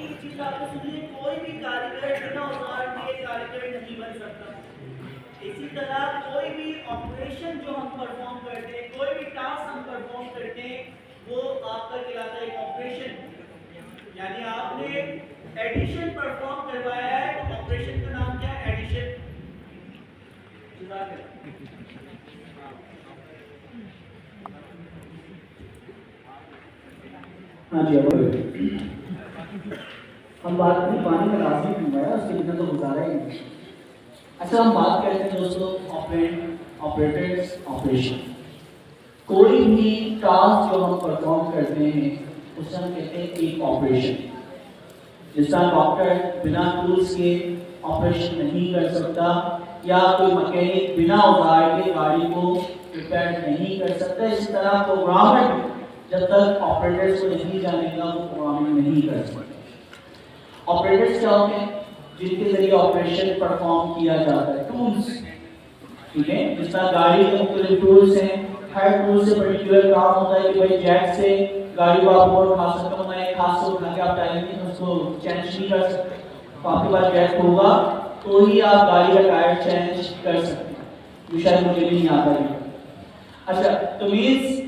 एक चीज आपको सुनिए, कोई भी कारीगर बिना औजार के कारीगर नहीं बन सकता। इसी तरह कोई भी ऑपरेशन जो हम परफॉर्म करते हैं, कोई भी टास्क हम परफॉर्म करते हैं, वो आपका कहलाता है एक ऑपरेशन। यानी आपने एडिशन परफॉर्म करवाया है तो ऑपरेशन का नाम क्या है? एडिशन। हाँ जी, हम बात करें पानी का लाजमी क्यों है, उसके बिना तो गुजारा ही नहीं। अच्छा, हम बात करते हैं दोस्तों ऑपरेटर्स ऑपरेशन। कोई भी टास्क जो हम परफॉर्म करते हैं उसे हम कहते हैं एक ऑपरेशन। जिसका डॉक्टर बिना टूल्स के ऑपरेशन नहीं कर सकता, या कोई मैकेनिक बिना औजार के गाड़ी को रिपेयर नहीं कर सकता, इस तरह प्रोग्रामर जब तक ऑपरेटर्स को नहीं जानेगा वो प्रोग्रामिंग नहीं कर सकते। ऑपरेटर्स क्या होते हैं? जिनके जरिए ऑपरेशन परफॉर्म किया जाता है। टूल्स, ठीक है, जिस तरह गाड़ी के मुख्तलिफ टूल्स हैं, हर टूल से पर्टिकुलर काम होता है कि भाई जैक से गाड़ी को आप और खा सकते हो, मैं खास से उठा के आप टाइम उसको चेंज नहीं कर सकते, तो आपके पास जैक होगा तो ही आप गाड़ी का टायर चेंज कर सकते हैं, जो शायद मुझे भी नहीं आता है। अच्छा, तो मीन्स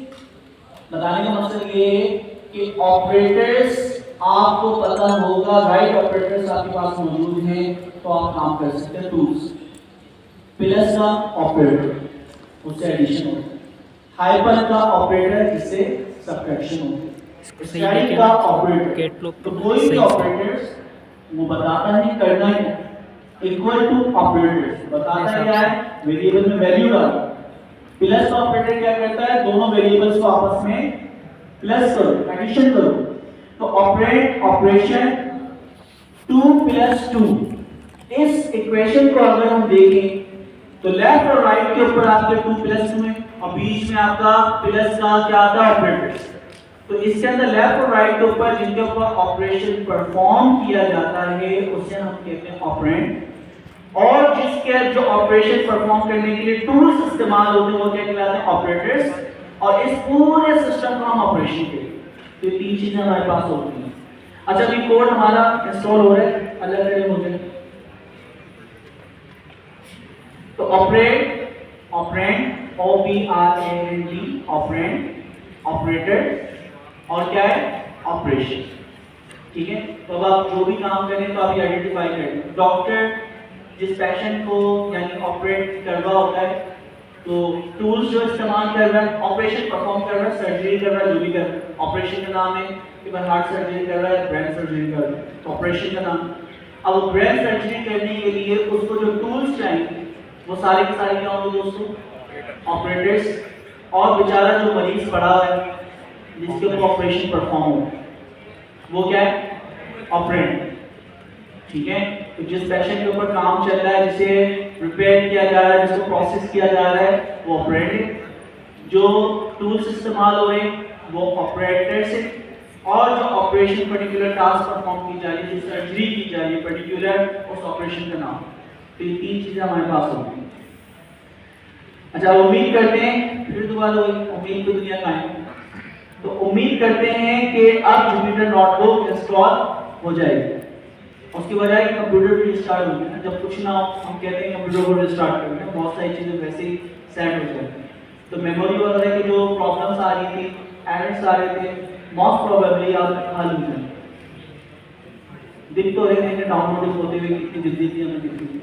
बताने का मकसद ये है कि ऑपरेटर्स आपको पता होगा, राइट ऑपरेटर्स आपके पास मौजूद हैं तो आप काम कर सकते हैं। टूल्स प्लस का ऑपरेटर, उससे एडिशन होता है। हाइपर का ऑपरेटर, जिससे सब्ट्रैक्शन होती है। स्टैटिक का ऑपरेटर, तो कोई भी ऑपरेटर्स वो बताता है करना ही इक्वल टू ऑपरेटर्स बताता क्या है, वेरिएबल में वैल्यू डालो। प्लस का ऑपरेटर क्या करता है, दोनों वेरिएबल्स को आपस में प्लस करो, एडिशन करो। तो ऑपरेट ऑपरेशन 2 + 2। इस इक्वेशन को अगर हम देखें तो लेफ्ट और राइट के ऊपर आपके 2 + 2 है और बीच में आपका प्लस का क्या आता है, ऑपरेटर। तो इसके अंदर लेफ्ट और राइट के ऊपर जिनके ऊपर ऑपरेशन परफॉर्म किया जाता है उसे हम कहते हैं ऑपरेंड, और जिसके जो ऑपरेशन परफॉर्म करने के लिए टूल्स इस्तेमाल होते हैं वो क्या कहलाते हैं, ऑपरेटर्स। और इस पूरे सिस्टम का हम ऑपरेशन कहते हैं। तो ये तीन चीजें हमारे पास होती हैं। अच्छा, अभी कोड हमारा इंस्टॉल हो रहा है, अल्लाह करे मुझे। तो operate, operand, OPRAND, operand, operator, और क्या है, ऑपरेशन। ठीक है, तो अब आप जो भी काम करें तो आप ये आइडेंटिफाई करें। डॉक्टर जिस पेशेंट को यानी ऑपरेट कर रहा होता है, तो टूल्स जो इस्तेमाल कर रहा है, ऑपरेशन परफॉर्म कर रहा है, सर्जरी कर रहा है, जो भी कर रहा है, ऑपरेशन का नाम है कि भाई हार्ट सर्जरी कर रहा है, ब्रेन सर्जरी कर रहा है, तो ऑपरेशन का नाम। अब ब्रेन सर्जरी करने के लिए उसको जो टूल्स चाहिए वो सारे के सारे क्या होंगे दोस्तों, ऑपरेटर्स। और बेचारा जो मरीज पड़ा है जिसके ऊपर ऑपरेशन परफॉर्म हो वो क्या है, ऑपरेंड। ठीक है, तो जिस पेशेंट के ऊपर काम चल रहा है, जिसे रिपेयर किया जा रहा है, जिसको प्रोसेस किया जा रहा है, वो ऑपरेंड है। जो टूल्स इस्तेमाल हो रहे हैं वो ऑपरेटर्स है। और जो ऑपरेशन पर्टिकुलर टास्क परफॉर्म की जा रही है, जो सर्जरी की जा रही है पर्टिकुलर, उस ऑपरेशन का नाम। तो ये तीन चीजें हमारे पास होती हैं। अच्छा, उम्मीद करते हैं, फिर दोबारा उम्मीद तो दुनिया का है, तो उम्मीद करते हैं कि अब जुपिटर नोटबुक इंस्टॉल हो जाएगी। उसकी बजाय कंप्यूटर भी रिस्टार्ट हो गया। जब कुछ ना हम कहते हैं कंप्यूटर को रिस्टार्ट करना, बहुत सारी चीजें वैसे ही सेट हो जाती हैं। तो मेमोरी वगैरह की जो प्रॉब्लम्स आ रही थी, एरर्स आ रहे थे, मोस्ट प्रोबेबली आज हल हो जाए। दिख तो रहे हैं डाउनलोडिंग होते हुए कितनी जल्दी थी हमें दिखती थी।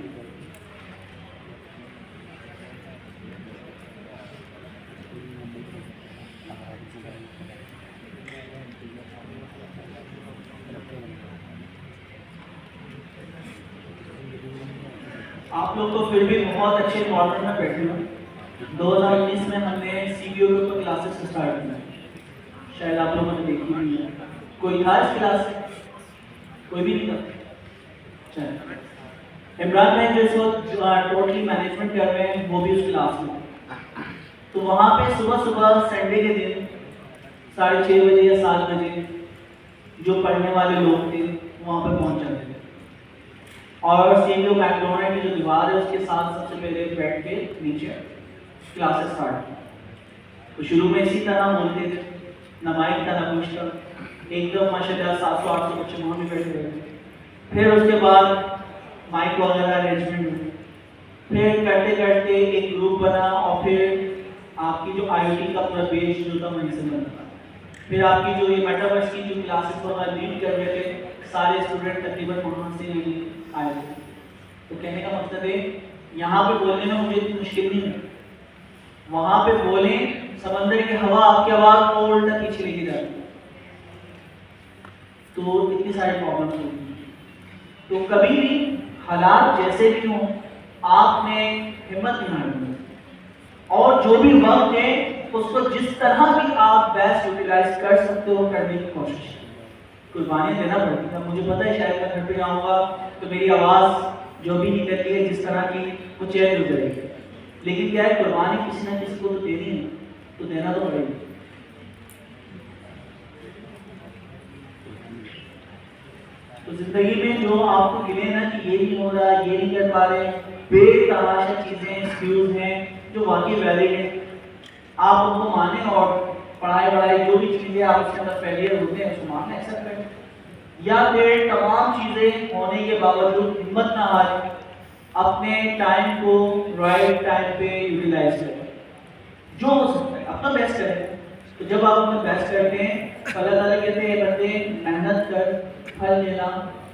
आप लोग तो फिर भी बहुत अच्छे इन्वायरमेंट में बैठे हो। 2019 में हमने CBO के ऊपर क्लासेस स्टार्ट किया, शायद आप लोगों ने देखी भी है। कोई था इस क्लास में? कोई भी नहीं था। इमरान में जो टोटली मैनेजमेंट कर रहे हैं वो भी उस क्लास में। तो वहाँ पे सुबह सुबह संडे के दिन 6:30 बजे या 7 बजे जो पढ़ने वाले लोग थे वहाँ पे पहुँच जाते थे, और CBO मैकडोनल्ड की जो दीवार है उसके साथ सबसे पहले बैठ के नीचे क्लासेस स्टार्ट की। तो शुरू में इसी तरह बोलते थे, ना माइक था ना कुछ था, एकदम माशाल्लाह 700-800 बच्चे वहाँ भी बैठे हुए थे। फिर उसके बाद माइक वगैरह अरेंजमेंट हुई, फिर करते करते एक ग्रुप बना और फिर आपकी जो IoT का पूरा बेस जो था वहीं से बना। फिर आपकी जो ये मेटावर्स की जो क्लासेस वगैरह लीड कर रहे थे सारे स्टूडेंट तकरीबन वहाँ से आए थे। तो कहने का मतलब है यहाँ पे बोलने में मुझे इतनी मुश्किल नहीं है, वहाँ पे बोलें समंदर की हवा आपकी आवाज़ को उल्टा पीछे लेके जाती है, तो इतनी सारी प्रॉब्लम्स होती हैं। तो कभी भी हालात जैसे भी हों आपने हिम्मत नहीं हारनी और जो भी वक्त है उसको जिस तरह भी आप बेस्ट यूटिलाइज कर सकते हो करने की कोशिश कीजिए। कुर्बानियाँ देना पड़ती है, मुझे पता है शायद मैं घर पे जाऊँगा तो मेरी आवाज़ जो भी निकलती है जिस तरह की वो चेंज हो जाएगी, लेकिन क्या है कुर्बानी किसी ना किसी को तो देनी है, तो देना तो पड़ेगा। तो जिंदगी में जो आपको मिले ना कि ये नहीं हो रहा, ये नहीं कर पा रहे, बेतहाशा चीजें एक्सक्यूज हैं जो वाकई वैलिड है, आप उनको माने और पढ़ाई जो भी चीजें आप उसके अंदर फेलियर होते हैं उसको मानना एक्सेप्ट करें, या फिर तमाम चीजें होने के बावजूद हिम्मत ना हारें, अपने टाइम को राइट टाइम पे यूटिलाइज करें, जो हो सकता है अपना बेस्ट करें। तो जब आप अपना बेस्ट करते हैं तो अल्लाह ताला कहते हैं बंदे मेहनत कर, फल देना,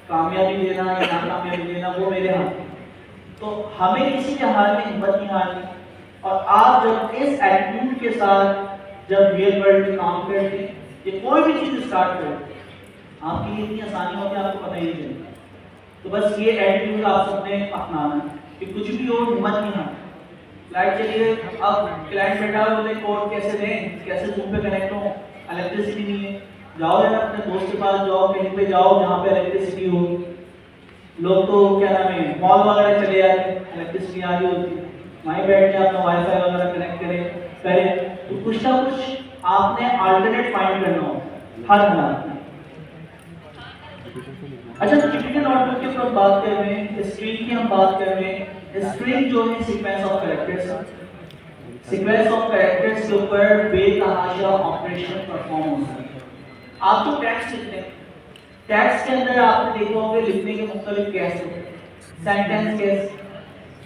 कामयाबी देना या नाकामयाबी देना वो मेरे हाथ में। तो हमें किसी के हाल में हिम्मत नहीं हारनी, और आप जब इस एटीट्यूड के साथ जब रियल वर्ल्ड में काम करते हैं या कोई भी चीज़ स्टार्ट करते हैं आपके लिए इतनी आसानी होती है आपको पता ही नहीं चलता। तो बस ये एटीट्यूड आप सबने अपनाना कि कुछ भी हो हिम्मत नहीं हारनी। लाइट चलिए, अब क्लाइंट बैठा हो बोले कोड कैसे दें, कैसे जूम पे कनेक्ट हो, इलेक्ट्रिसिटी नहीं है, जाओ यार अपने दोस्त के पास जाओ, कहीं पे जाओ जहाँ पे इलेक्ट्रिसिटी हो। लोग तो क्या नाम है मॉल वगैरह चले जाते हैं, इलेक्ट्रिसिटी आ रही होती है, वहीं बैठ के अपना वाईफाई वगैरह कनेक्ट करें। तो कुछ ना कुछ आपने अल्टरनेट फाइंड करना होगा हर हालात में। अच्छा, टिपिकल नोटबुक की हम बात कर रहे हैं, स्ट्रिंग की हम बात कर रहे हैं। स्ट्रिंग जो है sequence of characters, sequence of characters के ऊपर बेतहाशा ऑपरेशन परफॉर्म होता है। आप जो टेक्स्ट लिखते हैं, टेक्स्ट के अंदर आपने देखा होगा लिखने के मुख्तलिफ केस होते हैं। सेंटेंस केस,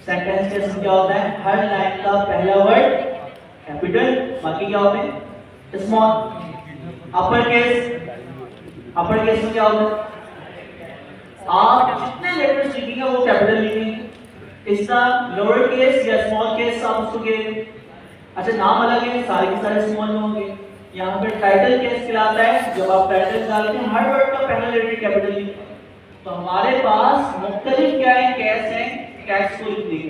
सेंटेंस केस में क्या होता है, हर लाइन का पहला वर्ड कैपिटल, बाकी क्या होते हैं small. Upper case, upper case में क्या होता है आप जितने लेटर्स लिखेंगे वो कैपिटल लिखेंगे, इसका लोअर केस या स्मॉल केस आप उसको कहेंगे। अच्छा, नाम अलग है, सारे के सारे स्मॉल में होंगे। यहाँ पर टाइटल केस कहलाता है, जब आप टाइटल डालते हैं हर वर्ड का पहला लेटर कैपिटल लिखते हैं। तो हमारे पास मुख्तलिफ क्या है केस हैं टेक्स्ट को लिखने के।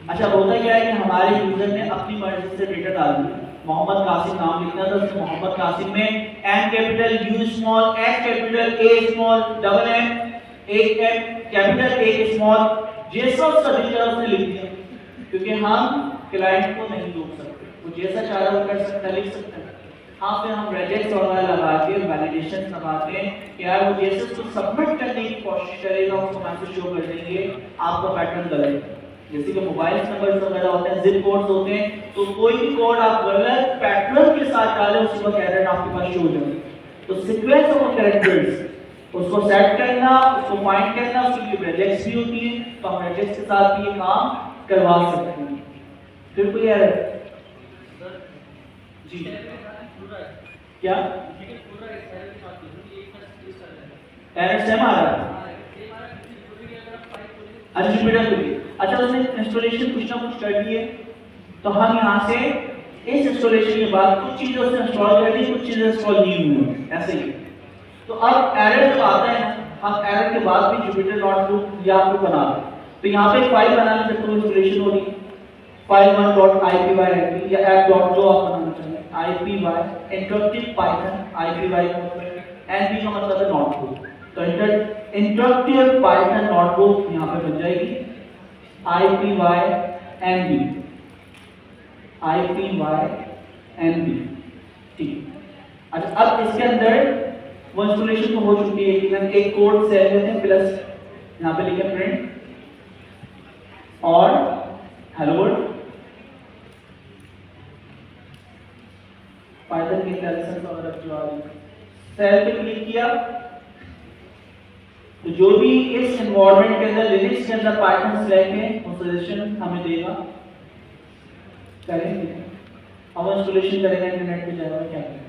अच्छा, होता क्या है कि हमारे यूजर ने अपनी मर्जी से डेटा डाल दिया, मोहम्मद कासिम नाम लिखना था, उसने मोहम्मद कासिम में M capital, U small, H capital, A small, double M, एक एम कैपिटल, एक स्मॉल, जैसा उसका दिल चाहा उसने लिख दिया, क्योंकि हम क्लाइंट को नहीं रोक सकते, वो जैसा चाह रहा वो कर सकता, लिख सकता है। हाँ, फिर हम रेजेक्ट वगैरह लगा के वैलिडेशन लगाते हैं कि यार वो जैसे उसको सबमिट करने की कोशिश करेगा उसको मैसेज शो कर देंगे आपका पैटर्न गलत है। जैसे कि मोबाइल नंबर वगैरह होते हैं, जिप कोड्स होते हैं, तो कोई भी कोड आप गलत पैटर्न के साथ डालें उसके बाद एरर आपके पास शो हो जाएगा। तो सीक्वेंस ऑफ कैरेक्टर्स उसको सेट करना, उसको फाइंड करना, उसके लिए रेजेक्ट्स भी होती है, तो हम रेजेक्ट्स के साथ भी ये काम करवा सकते हैं। फिर कोई एरर जी क्या एरर सेम आ रहा है? अच्छा, अच्छा उसने इंस्टॉलेशन कुछ ना कुछ कर दी है, तो हम यहाँ से इस इंस्टॉलेशन के बाद कुछ चीजें उसने इंस्टॉल कर दी, कुछ चीजें इंस्टॉल नहीं हुई है, ऐसे ही। तो अब एरर जब आता है हम एरर के बाद भी जुपिटर नोटबुक यहाँ पे बना दें। तो यहाँ पे एक फाइल बनाने में तो इंस्टॉलेशन होगी, फाइल 1.ipy या app डॉट जो आप बनाना चाहें, ipy इंटरप्टिव पाइथन, ipy np का मतलब है नोटबुक, तो इंटरप्टिव पाइथन नोटबुक यहाँ पे बन जाएगी ipynb, ठीक। अच्छा, अब इसके अंदर वो इंस्टॉलेशन तो हो चुकी है, लेकिन एक कोड से लेते हैं प्लस यहाँ पे लिखे प्रिंट और हेलो वर्ल्ड, पाइथन की लाइसेंस वगैरह जो आ रही है सेल पे क्लिक किया तो जो भी इस एनवायरनमेंट के अंदर लिनक्स के अंदर पाइथन सिलेक्ट है वो सजेशन हमें देगा, करेंगे हम इंस्टॉलेशन करेंगे इंटरनेट पे जाएगा क्या करेंगे।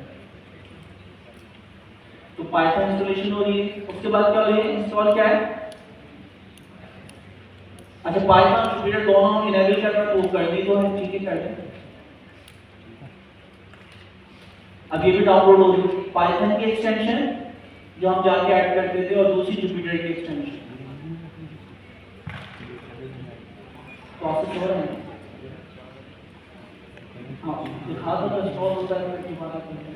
तो पाइथन इंस्टॉलेशन हो रही है, उसके बाद क्या हो रही है, इंस्टॉल क्या है, अच्छा पाइथन जुपिटर दोनों इनेबल करना तो कर दी तो है, ठीक है कर दें। अब ये भी डाउनलोड हो रही है पाइथन की एक्सटेंशन जो हम जाके ऐड करते थे और दूसरी जुपिटर की एक्सटेंशन प्रोसेस हो रहा है। हाँ दिखा दो तो इंस्टॉल होता है कि बात करते हैं।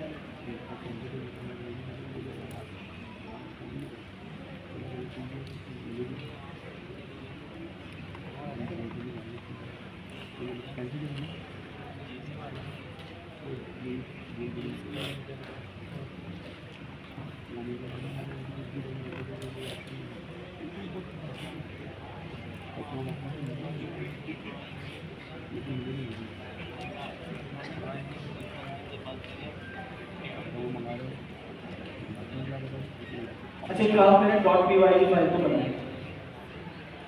अच्छा क्लास में .py की फाइल को बनाएं,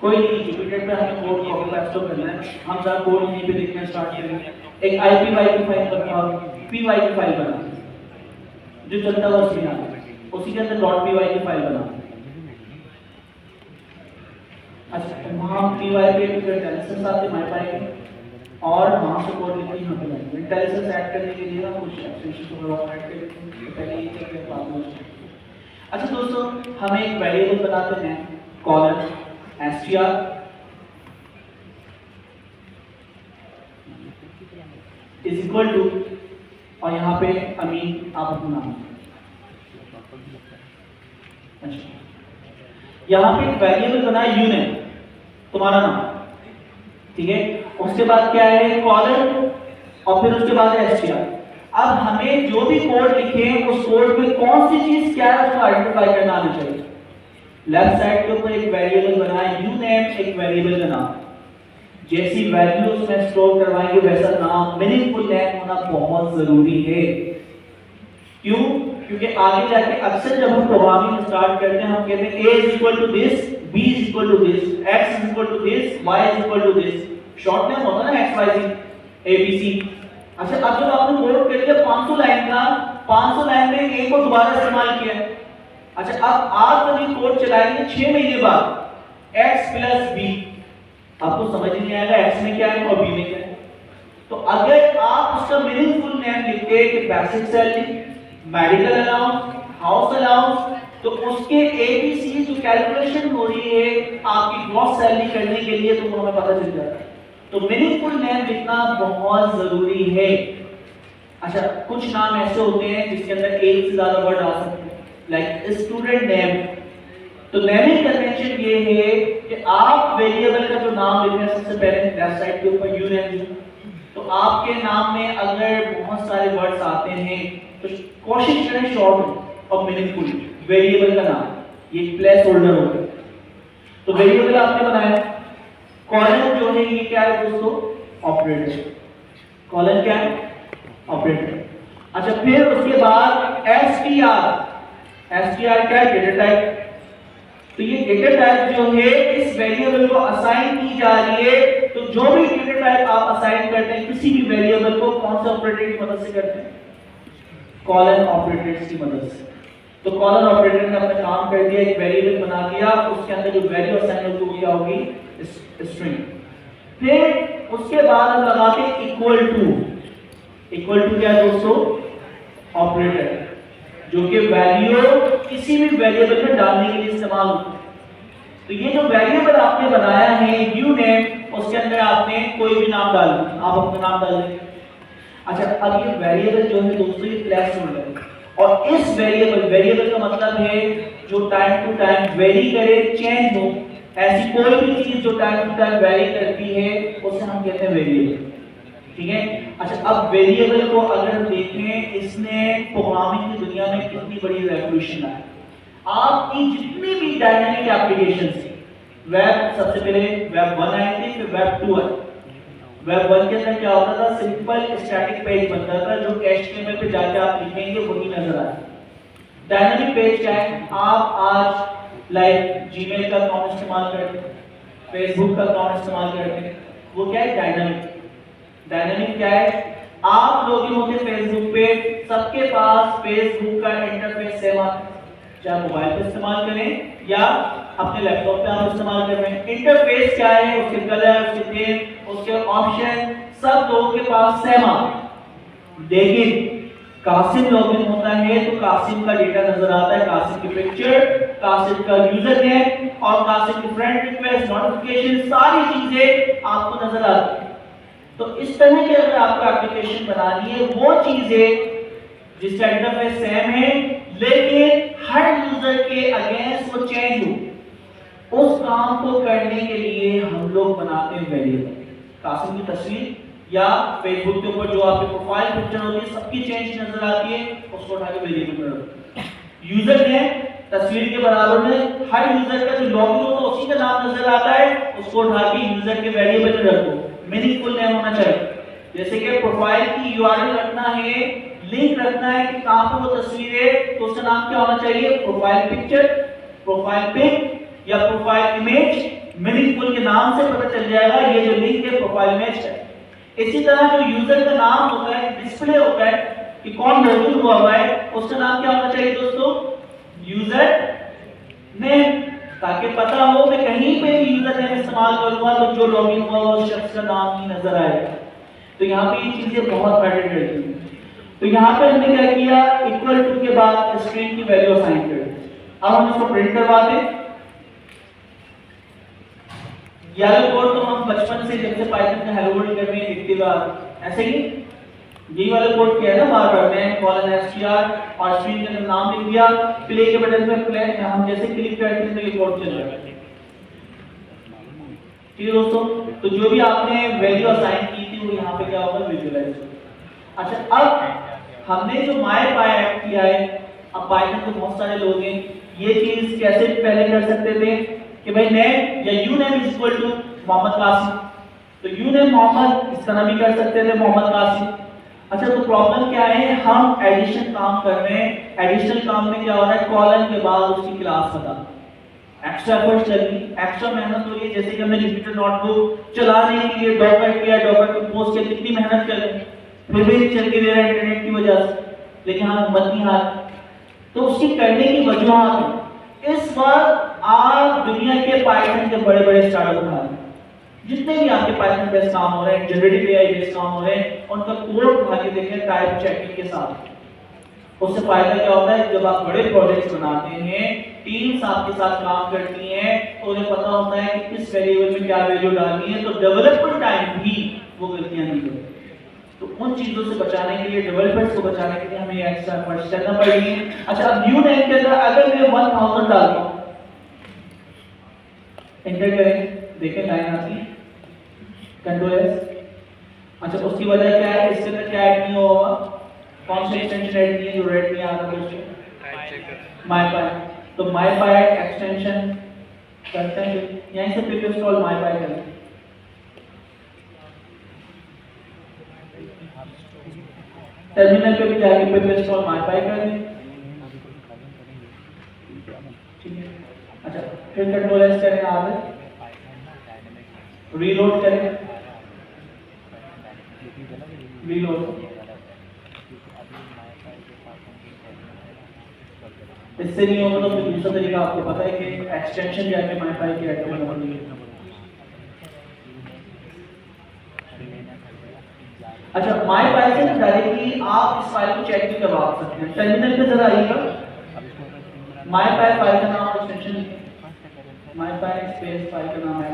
कोई नहीं जुपिटर पे हमें कोड कॉपी पेस्ट तो करना है, हम जरा कोड यहीं पे देखना स्टार्ट करेंगे। एक ipy की फाइल बना, py की फाइल बना जो चलता हुआ उसमें आ उसी के अंदर .py की फाइल बना। अच्छा वहाँ py पे इंटेलिजेंस आते माय पाएंगे और वहाँ से कोड लिखते हैं हमें इंटेलिजेंस ऐड करने के लिए ना कुछ एक्सटेंशन को ऐड करके पहले ये चेक कर पाते हैं। अच्छा दोस्तों हमें एक वेरिएबल बनाते हैं colon str is equal to और यहाँ पे अमीन आप अपना नाम, अच्छा यहाँ पे एक वेरिएबल बना है यूनेम तुम्हारा नाम, ठीक है। उसके बाद क्या है कॉलन और फिर उसके बाद है str। अब हमें जो भी कोड लिखे उस कोड में कौन सी चीज क्या है उसको आइडेंटिफाई करना आना चाहिए। लेफ्ट साइड के ऊपर एक वेरिएबल बना है यूनेम, एक वेरिएबल का नाम, जैसी वैल्यू उसमें स्टोर करवाएंगे वैसा नाम मीनिंगफुल नेम होना बहुत जरूरी है। क्यों? क्योंकि आगे जाके अक्सर जब हम प्रोग्रामिंग स्टार्ट करते हैं हम कहते हैं a is equal to this, b is equal to this, x is equal to this, y is equal to this, short name होता है ना x y z a b c। अच्छा अब जब आपने कोड कर दिया 500 लाइन का, 500 लाइन में a को दोबारा इस्तेमाल किया, अच्छा अब आप कभी कोड चलाएंगे 6 महीने बाद x प्लस b, आपको समझ नहीं आएगा x में क्या है और b में क्या है। तो अगर आप उसका मीनिंगफुल नेम लिखते कि basic salary, medical allowance, house allowance, तो उसके एबीसी जो कैलकुलेशन हो रही है आपकी ग्रॉस सैलरी करने के लिए तो वो हमें पता चल जाता है। तो मीनिंगफुल नेम लिखना बहुत जरूरी है। अच्छा कुछ नाम ऐसे होते हैं जिसके अंदर एक से ज्यादा वर्ड आ सकते हैं, लाइक स्टूडेंट नेम। तो नेमिंग कन्वेंशन ये है कि आप वेरिएबल का जो नाम लिख रहे हैं सबसे पहले लेफ्ट साइड के ऊपर यू नेम, तो आपके नाम में अगर बहुत सारे वर्ड्स आते हैं तो कोशिश करें शॉर्ट और मीनिंगफुल वेरिएबल का नाम, ये प्लेस होल्डर होगा। तो वेरिएबल आपने बनाया, कॉलन जो है ये क्या है दोस्तों, ऑपरेटर। कॉलन क्या है, ऑपरेटर। अच्छा फिर उसके बाद str क्या है, डेटा टाइप। तो ये डेटा टाइप जो है इस वेरिएबल को असाइन की जा रही है, तो जो भी डेटा टाइप आप असाइन करते हैं किसी भी वेरिएबल को कौन से ऑपरेटर की मदद से करते हैं, कॉलन ऑपरेटर्स की मदद से। तो कॉलन ऑपरेटर ने अपना काम कर दिया, एक वेरिएबल बना दिया, उसके अंदर जो वैल्यू असाइन होगी वो क्या होगी, स्ट्रिंग। फिर उसके बाद हम लगाते हैं इक्वल टू क्या है दोस्तों, ऑपरेटर, जो कि वैल्यू किसी भी वेरिएबल में डालने के लिए इस्तेमाल होती है। तो ये जो वेरिएबल आपने बनाया है न्यू नेम, उसके अंदर आपने कोई भी नाम डाल दिया, आप अपना नाम डाल देंगे। अच्छा अब ये वेरिएबल जो है दोस्तों ये प्लेस होल्डर है, और इस वेरिएबल का मतलब है जो टाइम टू टाइम वेरी करे, चेंज हो, ऐसी कोई भी चीज जो टाइम टू टाइम वेरी करती है उसे हम कहते हैं वेरिएबल, ठीक है। अच्छा अब वेरिएबल को अगर हम देखें, इसने प्रोग्रामिंग की दुनिया में कितनी बड़ी रेवोल्यूशन लाई। आपकी जितनी भी डायनामिक एप्लीकेशंस थी, वेब सबसे पहले वेब 1 आई थी, फिर वेब 2 आई। वेब 1 के अंदर क्या होता था, सिंपल स्टैटिक पेज बनता था जो HTML पे जाके आप लिखेंगे वही नजर आए। डायनामिक पेज क्या है? आप आज लाइक जीमेल का अकाउंट इस्तेमाल करते हैं, फेसबुक का अकाउंट इस्तेमाल करते हैं, वो क्या है? डायनामिक। डायनामिक क्या है? आप लॉगिन होते फेसबुक पे, सबके पास फेसबुक का इंटरफेस सेम आता है, चाहे मोबाइल पे इस्तेमाल करें या अपने लैपटॉप पे आप इस्तेमाल कर रहे हैं। इंटरफेस क्या है? उसके कलर, उसके थीम, उसके ऑप्शन सब लोगों के पास सेम आते हैं। लेकिन कासिम लॉगिन होता है तो कासिम का डेटा नजर आता है, कासिम की पिक्चर, कासिम का यूजर नेम और कासिम की फ्रेंड रिक्वेस्ट, नोटिफिकेशन, सारी चीजें आपको नजर आती है। तो इस तरह की अगर आपको एप्लीकेशन बनानी है, वो चीजें जिसका इंटरफेस सेम है लेकिन हर यूजर के अगेंस्ट वो चेंज हो, उस काम को करने के लिए हम लोग बनाते हैं वेरिएबल। कासिम की तस्वीर या फेसबुक के ऊपर जो आपकी प्रोफाइल पिक्चर होती है सबकी चेंज नजर आती है, उसको उठा के वेरिएबल में रखो। यूजर नेम तस्वीर के बराबर में हर यूजर का जो लॉगिन होता है उसी का नाम नजर आता है, उसको उठा के यूजर के वेरिएबल में रखो। मीनिंगफुल नेम होना चाहिए, जैसे कि प्रोफाइल की यूआरएल रखना है, लिंक रखना है कि कहां पर वो तस्वीर है, तो उसका नाम क्या होना चाहिए? प्रोफाइल पिक्चर, प्रोफाइल पिक या प्रोफाइल इमेज। मीनिंगफुल के नाम से पता चल जाएगा ये जो लिंक है प्रोफाइल इमेज है। इसी तरह जो यूजर का नाम होता है, डिस्प्ले होता है कि कौन लॉगिन हुआ है, उसका नाम क्या होना चाहिए दोस्तों? यूजर नेम, ताकि पता हो मैं कहीं पे भी यूजर नेम इस्तेमाल करूंगा तो जो लॉगिन हुआ उस शख्स का नाम ही नजर आएगा। तो यहाँ पे ये चीजें बहुत मैटर करती हैं। तो यहाँ पे हमने क्या किया? इक्वल टू के बाद स्ट्रिंग की वैल्यू असाइन कर दी। अब हम इसको प्रिंट करवा दें। येलो कोड तो हम बचपन से जब से पाइथन में हेलो वर्ल्ड कर रहे हैं लिखते हुए ऐसे ही यही वाला कोड किया है ना, बार बार में कॉलन str और स्ट्रिंग के अंदर नाम लिख दिया, प्ले के बटन पे प्ले हम जैसे क्लिक करते हैं तो ये कोड चल रहा है। ठीक है दोस्तों, तो जो भी आपने वैल्यू असाइन की थी वो यहाँ पे क्या होगा? विजुअलाइज। अच्छा, अब हमने जो MyPy ऐप किया है, अब पाइथन के बहुत सारे लोग हैं, ये चीज कैसे पहले कर सकते थे कि भाई नेम या uname is equal to Mohammad Kasim, तो यूनेम मोहम्मद इस तरह भी कर सकते थे, मोहम्मद कासिम। अच्छा, तो प्रॉब्लम क्या है? हम एडिशन काम कर रहे हैं, एडिशनल काम में क्या हो रहा है? कॉलन के बाद उसकी क्लास बता, एक्स्ट्रा एफर्ट्स लगी, एक्स्ट्रा मेहनत हो रही है। जैसे कि हमने जुपिटर नोटबुक चलाने के लिए डॉकर किया, डॉकर को पोस्ट किया, कितनी मेहनत कर रहे हैं, फिर भी चल के दे रहा है इंटरनेट की वजह से, लेकिन हाँ हिम्मत नहीं हार। तो उसकी करने की वजूहत है। इस वक्त आप दुनिया के पाइथन के बड़े बड़े स्टार्टअप उठा रहे हैं, जितने भी आपके पाइथन बेस्ड काम हो रहे हैं, जनरेटिव एआई बेस्ड काम हो रहे हैं, उनका कोड उठा के देखें टाइप चेकिंग के साथ। उससे फायदा क्या होता है? जब आप बड़े प्रोजेक्ट्स बनाते हैं, टीम्स आपके साथ काम करती हैं, तो उन्हें पता होता है कि किस वेरिएबल में क्या वैल्यू डालनी है, तो डेवलपमेंट टाइम भी वो गलतियां नहीं करते। तो उन चीजों से बचाने के लिए, डेवलपर्स को बचाने के लिए हमें एक्स्ट्रा एफर्ट्स करना पड़ेगी। अच्छा, अब न्यू नेम के अंदर अगर मैं 1000 डालता हूं, एंटर करें, देखें लाइन आती है, कंट्रोल एस। अच्छा, उसकी वजह क्या है? इसके अंदर क्या ऐड नहीं होगा? कौन सा एक्सटेंशन ऐड नहीं है जो रेड में आ रहा है दोस्तों? MyPy। तो MyPy एक्सटेंशन करते हैं, यहीं से पिक इंस्टॉल MyPy करें। टर्मिनल पे भी जाके पिक इंस्टॉल MyPy करें। ठीक है। अच्छा, फिर कंट्रोल एस करें, आगे रीलोड करें, रीलोड। इससे नहीं होगा तो फिर दूसरा तरीका आपको पता है कि एक्सटेंशन जाके MyPy की ऐड करनी है। अच्छा, MyPy से डायरेक्टली आप इस फाइल को चेक भी करवा सकते हैं। टर्मिनल पे जरा आइएगा, MyPy फाइल का नाम और एक्सटेंशन MyPy स्पेस फाइल का नाम है,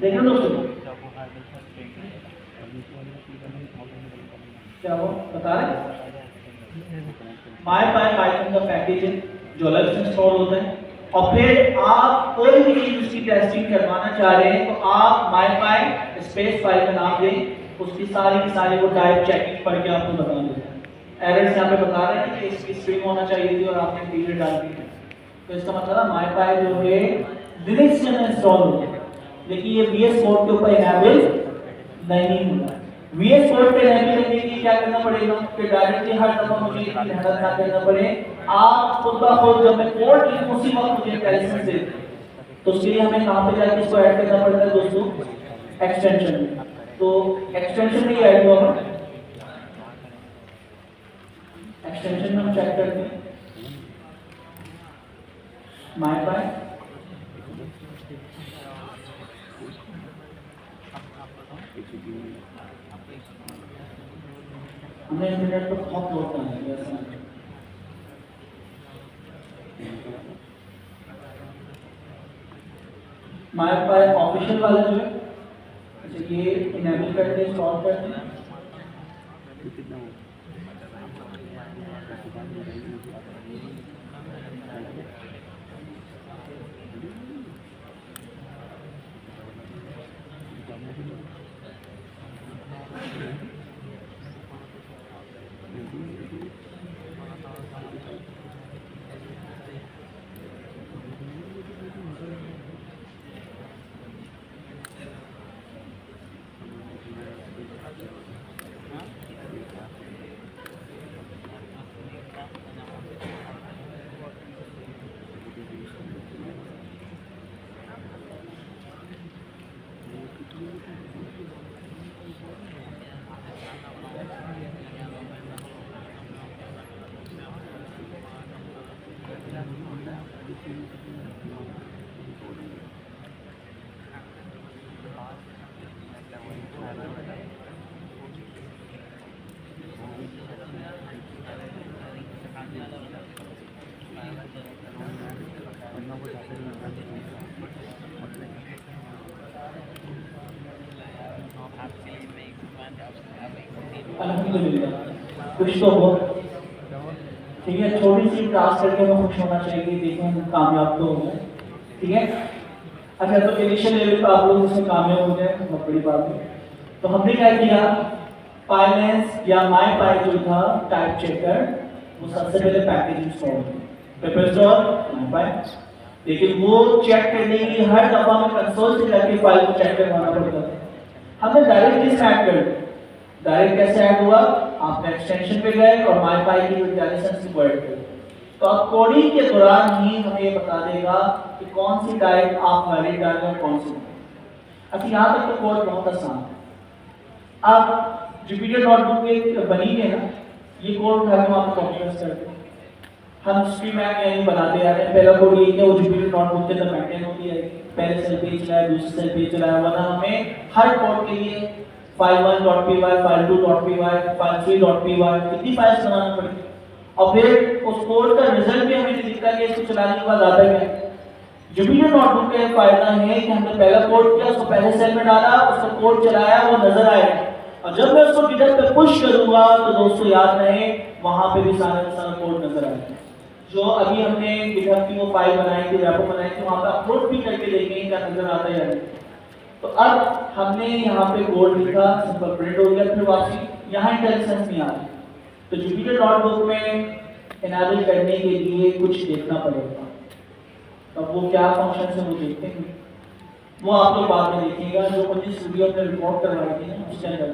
देख लो दोस्तों क्या वो बता रहे? MyPy पाइथन का पैकेज है जो अलग से इंस्टॉल होता है, और फिर आप कोई भी चीज उसकी टेस्टिंग करवाना चाह रहे हैं तो आप MyPy स्पेस फाइल का नाम दें, उसकी सारी की सारी वो टाइप चेकिंग पढ़ के आपको बता देगा। एरर्स यहाँ पे बता रहे हैं कि इसकी स्ट्रिंग होना चाहिए थी और आपने पीरियड डाल दी है, तो इसका मतलब MyPy जो है लिनक्स में इंस्टॉल होता है, लेकिन ये VS कोड के ऊपर इनेबल नहीं होगा। VS कोड पे इनेबल करने के क्या करना पड़ेगा कि डायरेक्टली हर दफा मुझे इतनी मेहनत ना करना पड़े, आप खुद ब खुद जब मैं कोड लिखूं उसी वक्त मुझे इंटेलिजेंस दे। तो उसके लिए हमें कहाँ पे जाके इसको ऐड करना पड़ता है दोस्तों, एक्सटेंशन में। तो एक्सटेंशन में ऐड हुआ, एक्सटेंशन में हम चेक करते हैं MyPy, हमने इंटरनेट पर बहुत लोड करना है। MyPy ऑफिशियल वाला जो है, अच्छा ये इनेबल करते हैं, इंस्टॉल करते हैं। अल्हम्दुलिल्लाह कुछ तो हो, ठीक है। छोटी सी टास्क करके हमें खुश होना चाहिए, देखो हम कामयाब तो हो गए, ठीक है। अच्छा तो इनिशियल लेवल पर आप लोग इसमें कामयाब हो गए, बहुत बड़ी बात है। तो हमने क्या किया, पाइलेंस या MyPy जो था टाइप चेकर, वो सबसे पहले पैकेज इंस्टॉल MyPy, लेकिन वो चेक करने के लिए हर दफा में कंसोल से जाके फाइल को चेक करवाना पड़ता था। हमने डायरेक्ट इसमें ऐड कर दिया। डायरेक्ट कैसे ऐड हुआ, आप एक्सटेंशन पे गए और MyPy की इंटेलिजेंस को ऐड कर। तो आप कोडिंग के दौरान ही हमें ये बता देगा कि कौन सी डायरेक्ट आप वैलिड डालें और कौन सी नहीं। अच्छा यहाँ तक तो कोड बहुत आसान है। अब जुपिटर नोटबुक एक बनी है ना, ये कोड उठा के वहाँ पर कॉपी पेस्ट करते हैं। हम स्ट्रीम यानी बनाते आ रहे हैं। पहला कोड ये है, वो जुपिटर नोटबुक के अंदर मेंटेन होती है, पहले सेल पे चलाया, दूसरे सेल पे चलाया, वरना हमें हर कोड के लिए file1.py, file2.py, file3.py कितनी फाइल्स बनाना पड़ेगी। और फिर उस कोड का रिजल्ट भी हमें दिखता है कि इसको चलाने के बाद आता है। जुपिटर नोटबुक का फायदा है कि हमने पहला कोड किया, उसको पहले सेल में डाला, उसका कोड चलाया, वो नजर आएगा। और जब मैं उसको गिटहब पे पुश करूंगा तो दोस्तों याद रहे वहां पे भी सारा का सारा कोड नजर आएगा। जो अभी हमने गिटहब की वो फाइल बनाई थी, रैपो बनाई थी, वहां पे अपलोड भी करके देखेंगे क्या नजर आता है या नहीं। तो अब हमने यहाँ पे कोड लिखा, सिंपल प्रिंट हो गया, फिर वापसी यहाँ इंटेलिजेंस नहीं आ रही। तो जुपिटर नोटबुक में इनेबल करने के लिए कुछ देखना पड़ेगा। अब वो क्या फंक्शन है वो देखते हैं, वो आप लोग बाद में देखिएगा। जो मुझे स्टूडियो में रिकॉर्ड करवाई थी ना उसके अंदर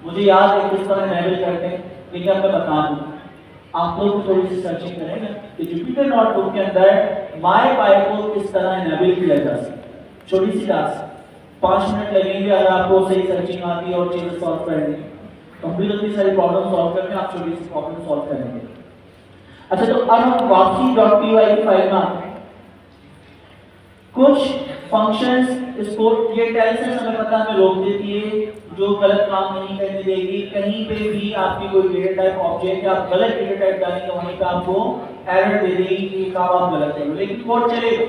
मुझे याद है किस तरह इनेबल करते हैं, लेकिन अब मैं बता दूँ आप लोग थोड़ी सी सर्चिंग करेंगे कि जुपिटर नोटबुक के अंदर MyPy को किस तरह इनेबल किया जा सकता है। छोटी सी टास्क, 5 मिनट लगेंगे अगर आपको सही सर्चिंग आती है और चीजें सॉल्व करेंगे। कंप्यूटर की सारी प्रॉब्लम सॉल्व करके आप छोटी सी प्रॉब्लम सॉल्व करेंगे। अच्छा तो अब हम वापसी.py की फाइल में आते हैं। कुछ फंक्शंस इसको ये इंटेलिजेंस हमें पता हमें रोक देती है, जो गलत काम नहीं करने देगी। कहीं पे भी आपकी कोई डेटा टाइप ऑब्जेक्ट आप गलत डेटा टाइप डालेंगे वहीं पे आपको एरर दे देगी कि ये काम आप गलत करेंगे, लेकिन कोड चलेगा।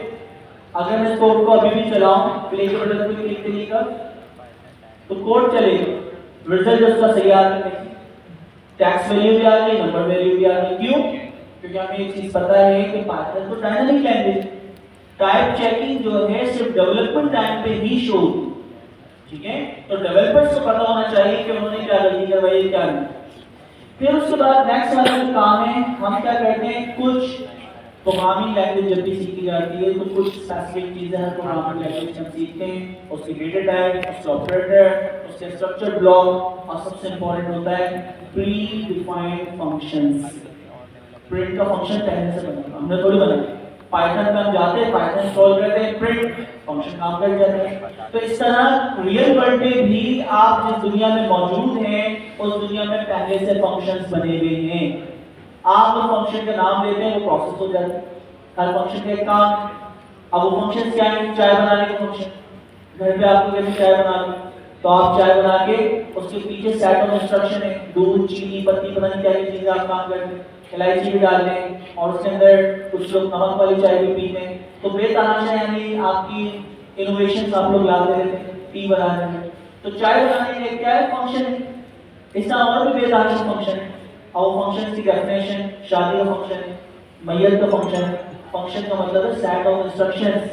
अगर मैं इस कोड को अभी भी चलाऊं, प्ले के बटन पे क्लिक करिएगा तो कोड चलेगा। रिजल्ट उसका सही आ रहा है, टैक्स वैल्यू भी आ गई, नंबर वैल्यू भी आ गई। क्यों? क्योंकि हमें एक चीज पता है कि पाइथन तो डायनामिक लैंग्वेज, टाइप चेकिंग जो है सिर्फ डेवलपमेंट टाइम पे ही शो होती है, ठीक है। तो डेवलपर्स को पता होना चाहिए कि उन्होंने क्या गलती करवाई क्या नहीं। फिर उसके बाद नेक्स्ट वाला जो काम है, हम क्या करते हैं, कुछ प्रोग्रामिंग लैंग्वेज जब भी सीखी जाती है तो कुछ स्पेसिफिक चीजें हर प्रोग्रामिंग लैंग्वेज हम सीखते हैं, उसकी डेटा टाइप, उसके ऑपरेटर, उसके स्ट्रक्चर ब्लॉक, और सबसे इंपॉर्टेंट होता है प्री डिफाइंड फंक्शंस। प्रिंट का फंक्शन पहले से बना, हमने थोड़ी बनाया। पाइथन में हम जाते हैं, पाइथन इंस्टॉल करते हैं, प्रिंट फंक्शन काम कर जाते हैं। तो इस तरह रियल वर्ल्ड में भी आप जिस दुनिया में मौजूद हैं उस दुनिया में पहले से फंक्शंस बने हुए हैं। आप उस फंक्शन का नाम देते हैं, वो प्रोसेस हो जाता है। हर फंक्शन का एक काम। अब वो फंक्शन क्या है? चाय बनाने का फंक्शन। घर पे आपको कैसे चाय बनानी, तो आप चाय बना के उसके पीछे सेट ऑफ इंस्ट्रक्शन है, दूध, चीनी, पत्ती, पता नहीं क्या क्या चीजें आप काम करते हैं, इलायची भी डाल दें और उसके अंदर कुछ लोग नमक वाली चाय भी पीते हैं। तो बेतहाशा यानी आपकी इनोवेशंस आप लोग लाते रहते हैं, टी बना रहे हैं। तो चाय बनाने का क्या है? फंक्शन है। इसका और भी बेतहाशा फंक्शन है, और फंक्शन की डेफिनेशन शादी का फंक्शन है, मैयत का फंक्शन है। फंक्शन का मतलब है सेट ऑफ इंस्ट्रक्शंस।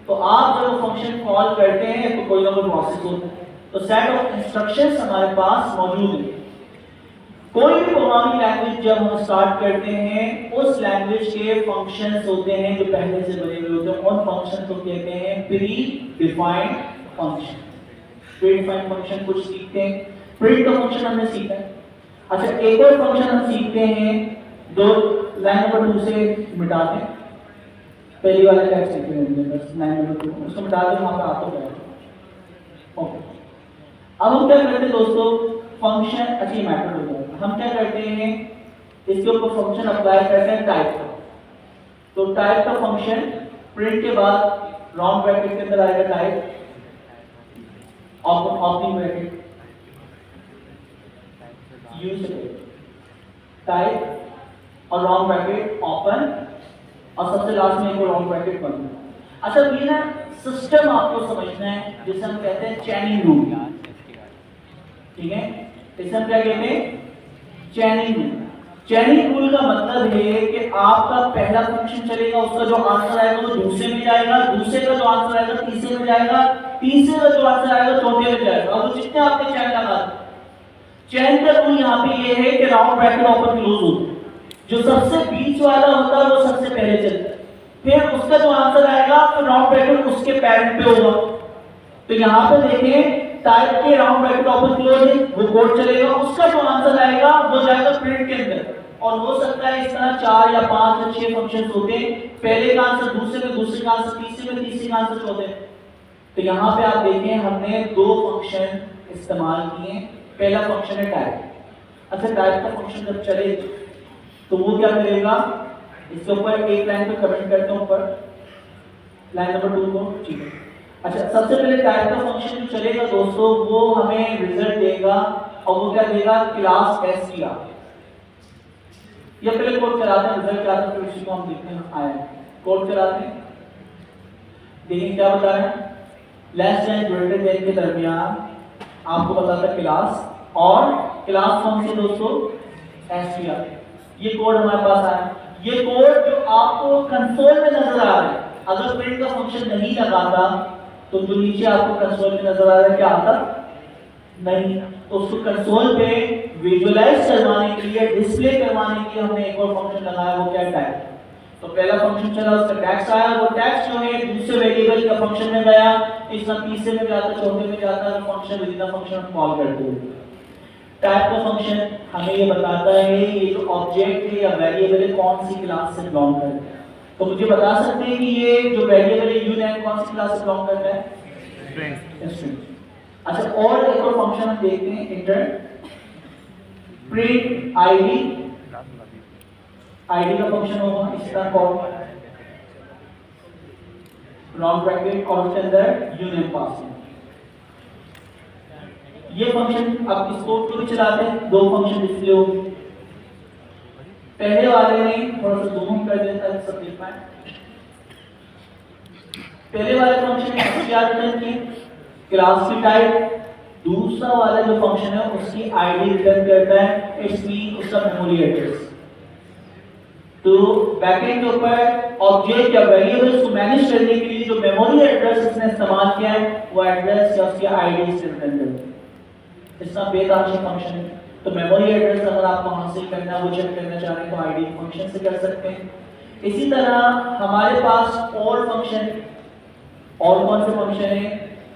तो आप जब फंक्शन कॉल करते हैं तो कोई ना कोई प्रोसेस होता है, तो सेट ऑफ इंस्ट्रक्शंस हमारे पास मौजूद है। कोई भी प्रोग्रामिंग लैंग्वेज जब हम स्टार्ट करते हैं उस लैंग्वेज के फंक्शंस होते हैं जो पहले से बने हुए होते हैं, उन फंक्शन को कहते हैं pre defined function. Pre defined function कुछ सीखते हैं, प्रिंट का फंक्शन हमने सीखा है। अच्छा, एक और फंक्शन हम सीखते हैं जो लाइन नंबर 2 से मिटा दें, पहली वाला टेक्स्ट लिख लेंगे बस, लाइन नंबर 2 उसको मिटा दें, वहां पे आता जाएगा। ओके, अब हम क्या करते हैं दोस्तों? फंक्शन अच्छी मैटर हो जाएगा। हम क्या करते हैं, इसके ऊपर फंक्शन अप्लाई करते हैं टाइप का। तो टाइप का फंक्शन प्रिंट के बाद राउंड ब्रैकेट के अंदर आएगा type, opening bracket use type और राउंड ब्रैकेट ओपन, और सबसे लास्ट में एक राउंड ब्रैकेट बंद। अच्छा, ये ना सिस्टम आपको समझना है जिसे हम कहते हैं चैनिंग रूल। ठीक है, इसे हम क्या कहते हैं? चैनिंग रूल। चैनिंग रूल का मतलब है कि आपका पहला फंक्शन चलेगा, उसका जो आंसर आएगा वो दूसरे में जाएगा, दूसरे का जो आंसर आएगा तीसरे में जाएगा, तीसरे का जो आंसर आएगा चौथे में जाएगा। और जितने आपके चैन लगा, चैन का रूल यहाँ पे ये है कि राउंड ब्रैकेट ओपन क्लोज होता है। जो सबसे बीच वाला होता है वो सबसे पहले चलता है, फिर उसका जो आंसर आएगा तो राउंड ब्रैकेट उसके पैरेंट पे होगा। तो यहाँ पे देखें, टाइप के राउंड ब्रैकेट ओपन क्लोज है, वो कोड चलेगा, उसका जो आंसर आएगा वो जाएगा प्रिंट के अंदर। और हो सकता है इस तरह 4 या 5 या 6 फंक्शंस होते हैं, पहले का आंसर दूसरे में, दूसरे का आंसर तीसरे में, तीसरे का आंसर चौथे में। तो यहाँ पे आप देखें हमने 2 फंक्शन इस्तेमाल किए। पहला फंक्शन है टाइप। अच्छा, टाइप का फंक्शन जब चले तो वो क्या करेगा? इसके ऊपर एक लाइन पे कमेंट करते हैं, ऊपर लाइन नंबर 2 को। ठीक है, अच्छा, सबसे पहले टाइप का फंक्शन जो चलेगा दोस्तों वो हमें रिजल्ट देगा, और वो क्या देगा? Class str। ये पहले कोड चलाते हैं, रिजल्ट क्या आता है फिर उसी को हम देखते हैं। आया कोड चलाते हैं, देखिए क्या बता रहे हैं? लेस देन ग्रेटर देन के दरमियान आपको बताता है क्लास, और क्लास कौन सी दोस्तों? str। ये कोड हमारे पास आया। ये कोड जो आपको कंसोल में नजर आ रहा है, अगर प्रिंट का फंक्शन नहीं लगाता तो जो नीचे आपको कंसोल में नजर आ रहा है क्या आता? नहीं। तो उसको कंसोल पे विजुअलाइज करवाने के लिए, डिस्प्ले करवाने के लिए हमने एक और फंक्शन लगाया, वो क्या? टाइप। तो पहला फंक्शन चला, उसका टेक्स्ट आया, वो टेक्स्ट जो है दूसरे वेरिएबल का फंक्शन में गया, इसका तीसरे में जाता, चौथे में जाता, तो function with in function call करते हैं। टाइप का फंक्शन हमें ये बताता है ये जो ऑब्जेक्ट है या वेरिएबल है कौन सी क्लास से बिलोंग करता है। तो मुझे बता सकते हैं कि ये जो वेरिएबल है यूनेम कौन सी क्लास से बिलोंग करता है? स्ट्रिंग। अच्छा, और एक और फंक्शन हम देखते हैं, इंटर प्रिंट आईडी। आईडी का फंक्शन होगा इसका कॉल, राउंड ब्रैकेट और उसके अंदर यूनेम पास। ये फंक्शन अब इसको क्यों चलाते हैं? 2 फंक्शन डिस्प्ले होंगे। पहले वाले ने थोड़ा सा जूम कर देता है, सब देख पाए। पहले वाले फंक्शन में str रिटर्न की क्लास की टाइप, दूसरा वाला जो फंक्शन है उसकी आईडी रिटर्न करता है, इसकी उसका मेमोरी एड्रेस। तो बैकएंड के ऊपर ऑब्जेक्ट या वेरिएबल्स को मैनेज करने के लिए जो मेमोरी एड्रेस इसने इस्तेमाल किया है वो एड्रेस या उसकी आईडी से रिटर्न करता है। इसका बेतहाशा फंक्शन है। तो मेमोरी एड्रेस अगर आप वहां से करना, वो चेक करना चाह रहे हैं तो आईडी फंक्शन से कर सकते हैं। इसी तरह हमारे पास और फंक्शन, और कौन से फंक्शन है?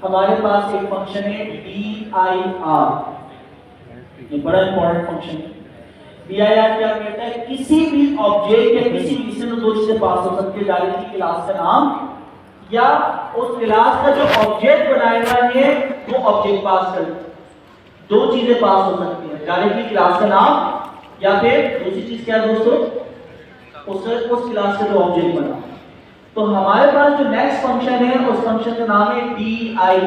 हमारे पास एक फंक्शन है dir, ये बड़ा इंपॉर्टेंट फंक्शन है। dir क्या कहता है? किसी भी ऑब्जेक्ट या किसी भी में दो चीजें पास हो सकती है, डायरेक्टली क्लास का नाम या उस क्लास का जो ऑब्जेक्ट बनाया है वो ऑब्जेक्ट पास कर, दो चीजें पास हो सकती है, डायरेक्टली क्लास का नाम या फिर दूसरी चीज क्या है दोस्तों, उस क्लास का जो ऑब्जेक्ट बना। तो हमारे पास जो नेक्स्ट फंक्शन है उस फंक्शन का नाम है dir।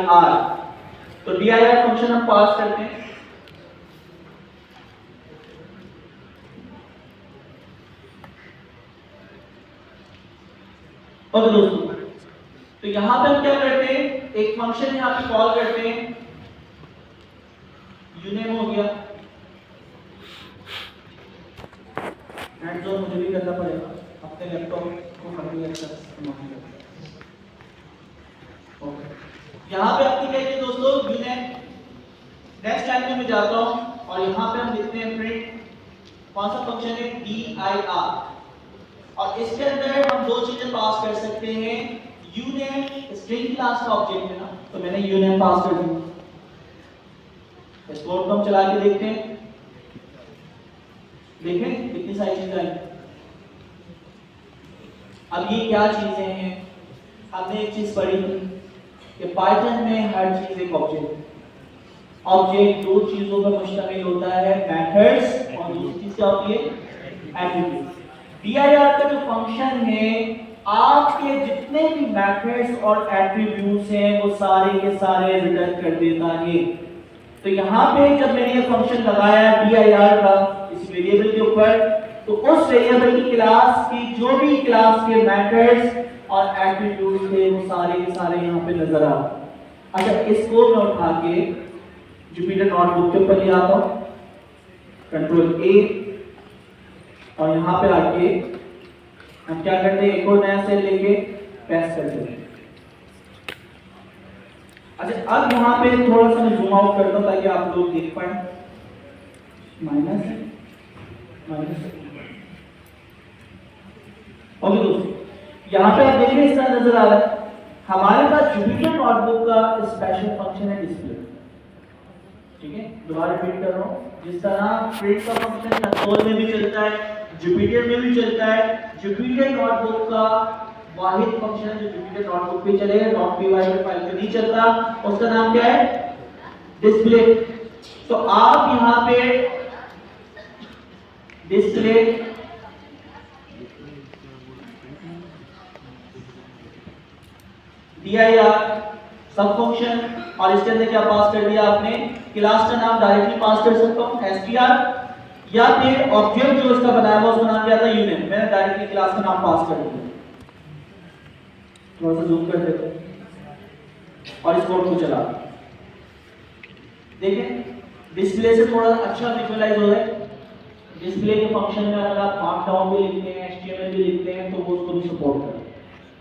तो dir फंक्शन हम पास करते हैं। ओके दोस्तों, तो यहां पे हम क्या करते हैं, एक फंक्शन यहां पे कॉल करते हैं, यूनेम हो गया, एंड जो मुझे भी करना पड़ेगा अपने लैपटॉप को कभी ओके। यहां पे आपकी क्या है दोस्तों, यूनेम। नेक्स्ट लाइन में मैं जाता हूं और यहां पे हम लिखते हैं प्रिंट, कौन सा फंक्शन है, dir, और इसके अंदर हम दो चीजें पास कर सकते हैं, यूनेम स्ट्रिंग क्लास का ऑब्जेक्ट है ना, तो मैंने यूनेम पास कर दिया। इस कोड को हम चला के देखते हैं, देखें कितनी सारी चीजें आई। अब ये क्या चीजें हैं, हमने एक चीज पढ़ी थी कि पाइथन में हर चीज एक ऑब्जेक्ट, ऑब्जेक्ट दो चीजों पर मुश्तमिल होता है, मेथड्स और दूसरी चीज क्या होती है, एट्रीब्यूट। dir का जो फंक्शन है आपके जितने भी मेथड्स और एट्रीब्यूट्स हैं वो सारे के सारे रिटर्न कर देता है। तो यहाँ पे जब मैंने ये फंक्शन लगाया dir का इस वेरिएबल के ऊपर, तो उस वेरिएबल की क्लास की जो भी क्लास के मेथड्स और एट्रीब्यूट्स थे वो सारे के सारे यहाँ पे नजर आ। अच्छा, इसको मैं उठा के जुपिटर नोटबुक के ऊपर ले आता हूँ, कंट्रोल A, और यहाँ पे आके हम क्या करते हैं, एक और नया सेल लेके पेस्ट कर देते हैं। अच्छा, अब यहाँ पे थोड़ा सा मैं जूम आउट करता हूँ ताकि आप लोग देख पाए, माइनस ओके दोस्तों, यहाँ पे आप देख रहे हैं इस तरह नजर आ रहा है। हमारे पास जुपिटर नोटबुक का स्पेशल फंक्शन है डिस्प्ले, ठीक है, दोबारा रिपीट कर रहा हूँ, जिस तरह प्रिंट का फंक्शन कंसोल में भी चलता है, जुपिटर में भी चलता है, जुपिटर नोटबुक का वाहिद फंक्शन है जो जुपिटर नोटबुक पे चलेगा, .py फाइल पे नहीं चलता, उसका नाम क्या है, डिस्प्ले। तो आप यहां पे डिस्प्ले dir सब फंक्शन, और इसके अंदर क्या पास कर दिया आपने, क्लास का नाम डायरेक्टली पास कर सकता हूं str, या फिर ऑब्जेक्ट जो इसका बनाया हुआ उसका नाम क्या था, यूनेम, मैंने डायरेक्टली क्लास का नाम पास कर दिया। थोड़ा सा जूम कर देते हैं और इस कोड को चला देखें, डिस्प्ले से थोड़ा अच्छा विजुअलाइज हो रहा है। डिस्प्ले के फंक्शन में अगर आप मार्कडाउन भी लिखते हैं, HTML भी लिखते हैं तो वो उसको भी सपोर्ट करता है।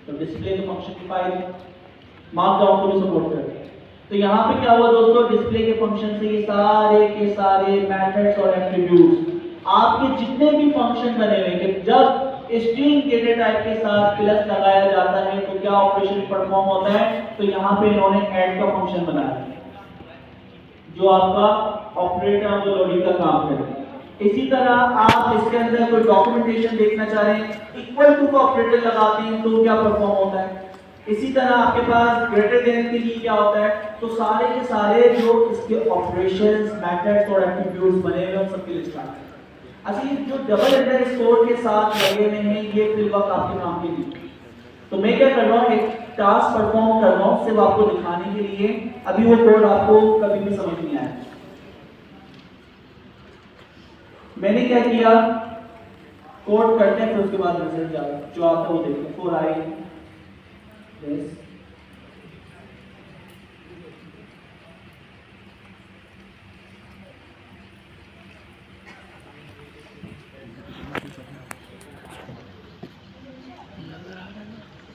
तो डिस्प्ले के फंक्शन की फाइल मार्कडाउन को भी सपोर्ट करता है। तो यहाँ पे क्या हुआ दोस्तों, डिस्प्ले के फंक्शन से ये सारे के सारे मेथड्स और एट्रीब्यूट्स आपके जितने भी फंक्शन बने हुए हैं, जब स्ट्रिंग डेटा टाइप के साथ प्लस लगाया जाता है तो क्या ऑपरेशन परफॉर्म होता है, तो यहाँ पे इन्होंने ऐड का फंक्शन बनाया जो आपका ऑपरेटर जो लॉजिक का काम करे। इसी तरह आप इसके अंदर कोई डॉक्यूमेंटेशन देखना चाह रहे हैं, इक्वल टू का ऑपरेटर लगाते हैं तो क्या परफॉर्म होता है। इसी तरह आपके पास ग्रेटर देन के लिए क्या होता है, तो सारे के सारे जो इसके ऑपरेशंस, मेथड्स और एट्रीब्यूट्स बने हुए हैं सबकी लिस्ट आती है। अच्छा, ये जो डबल अंडरस्कोर के साथ लगे हुए हैं ये फिलहाल आपके काम के लिए। तो मैं क्या कर रहा हूँ, एक टास्क परफॉर्म कर रहा हूँ सिर्फ आपको दिखाने के लिए, अभी वो कोड आपको कभी भी समझ नहीं आया। मैंने क्या किया, कोड करते हैं फिर उसके बाद रिजल्ट जो आता है वो देखते हैं। 4i yes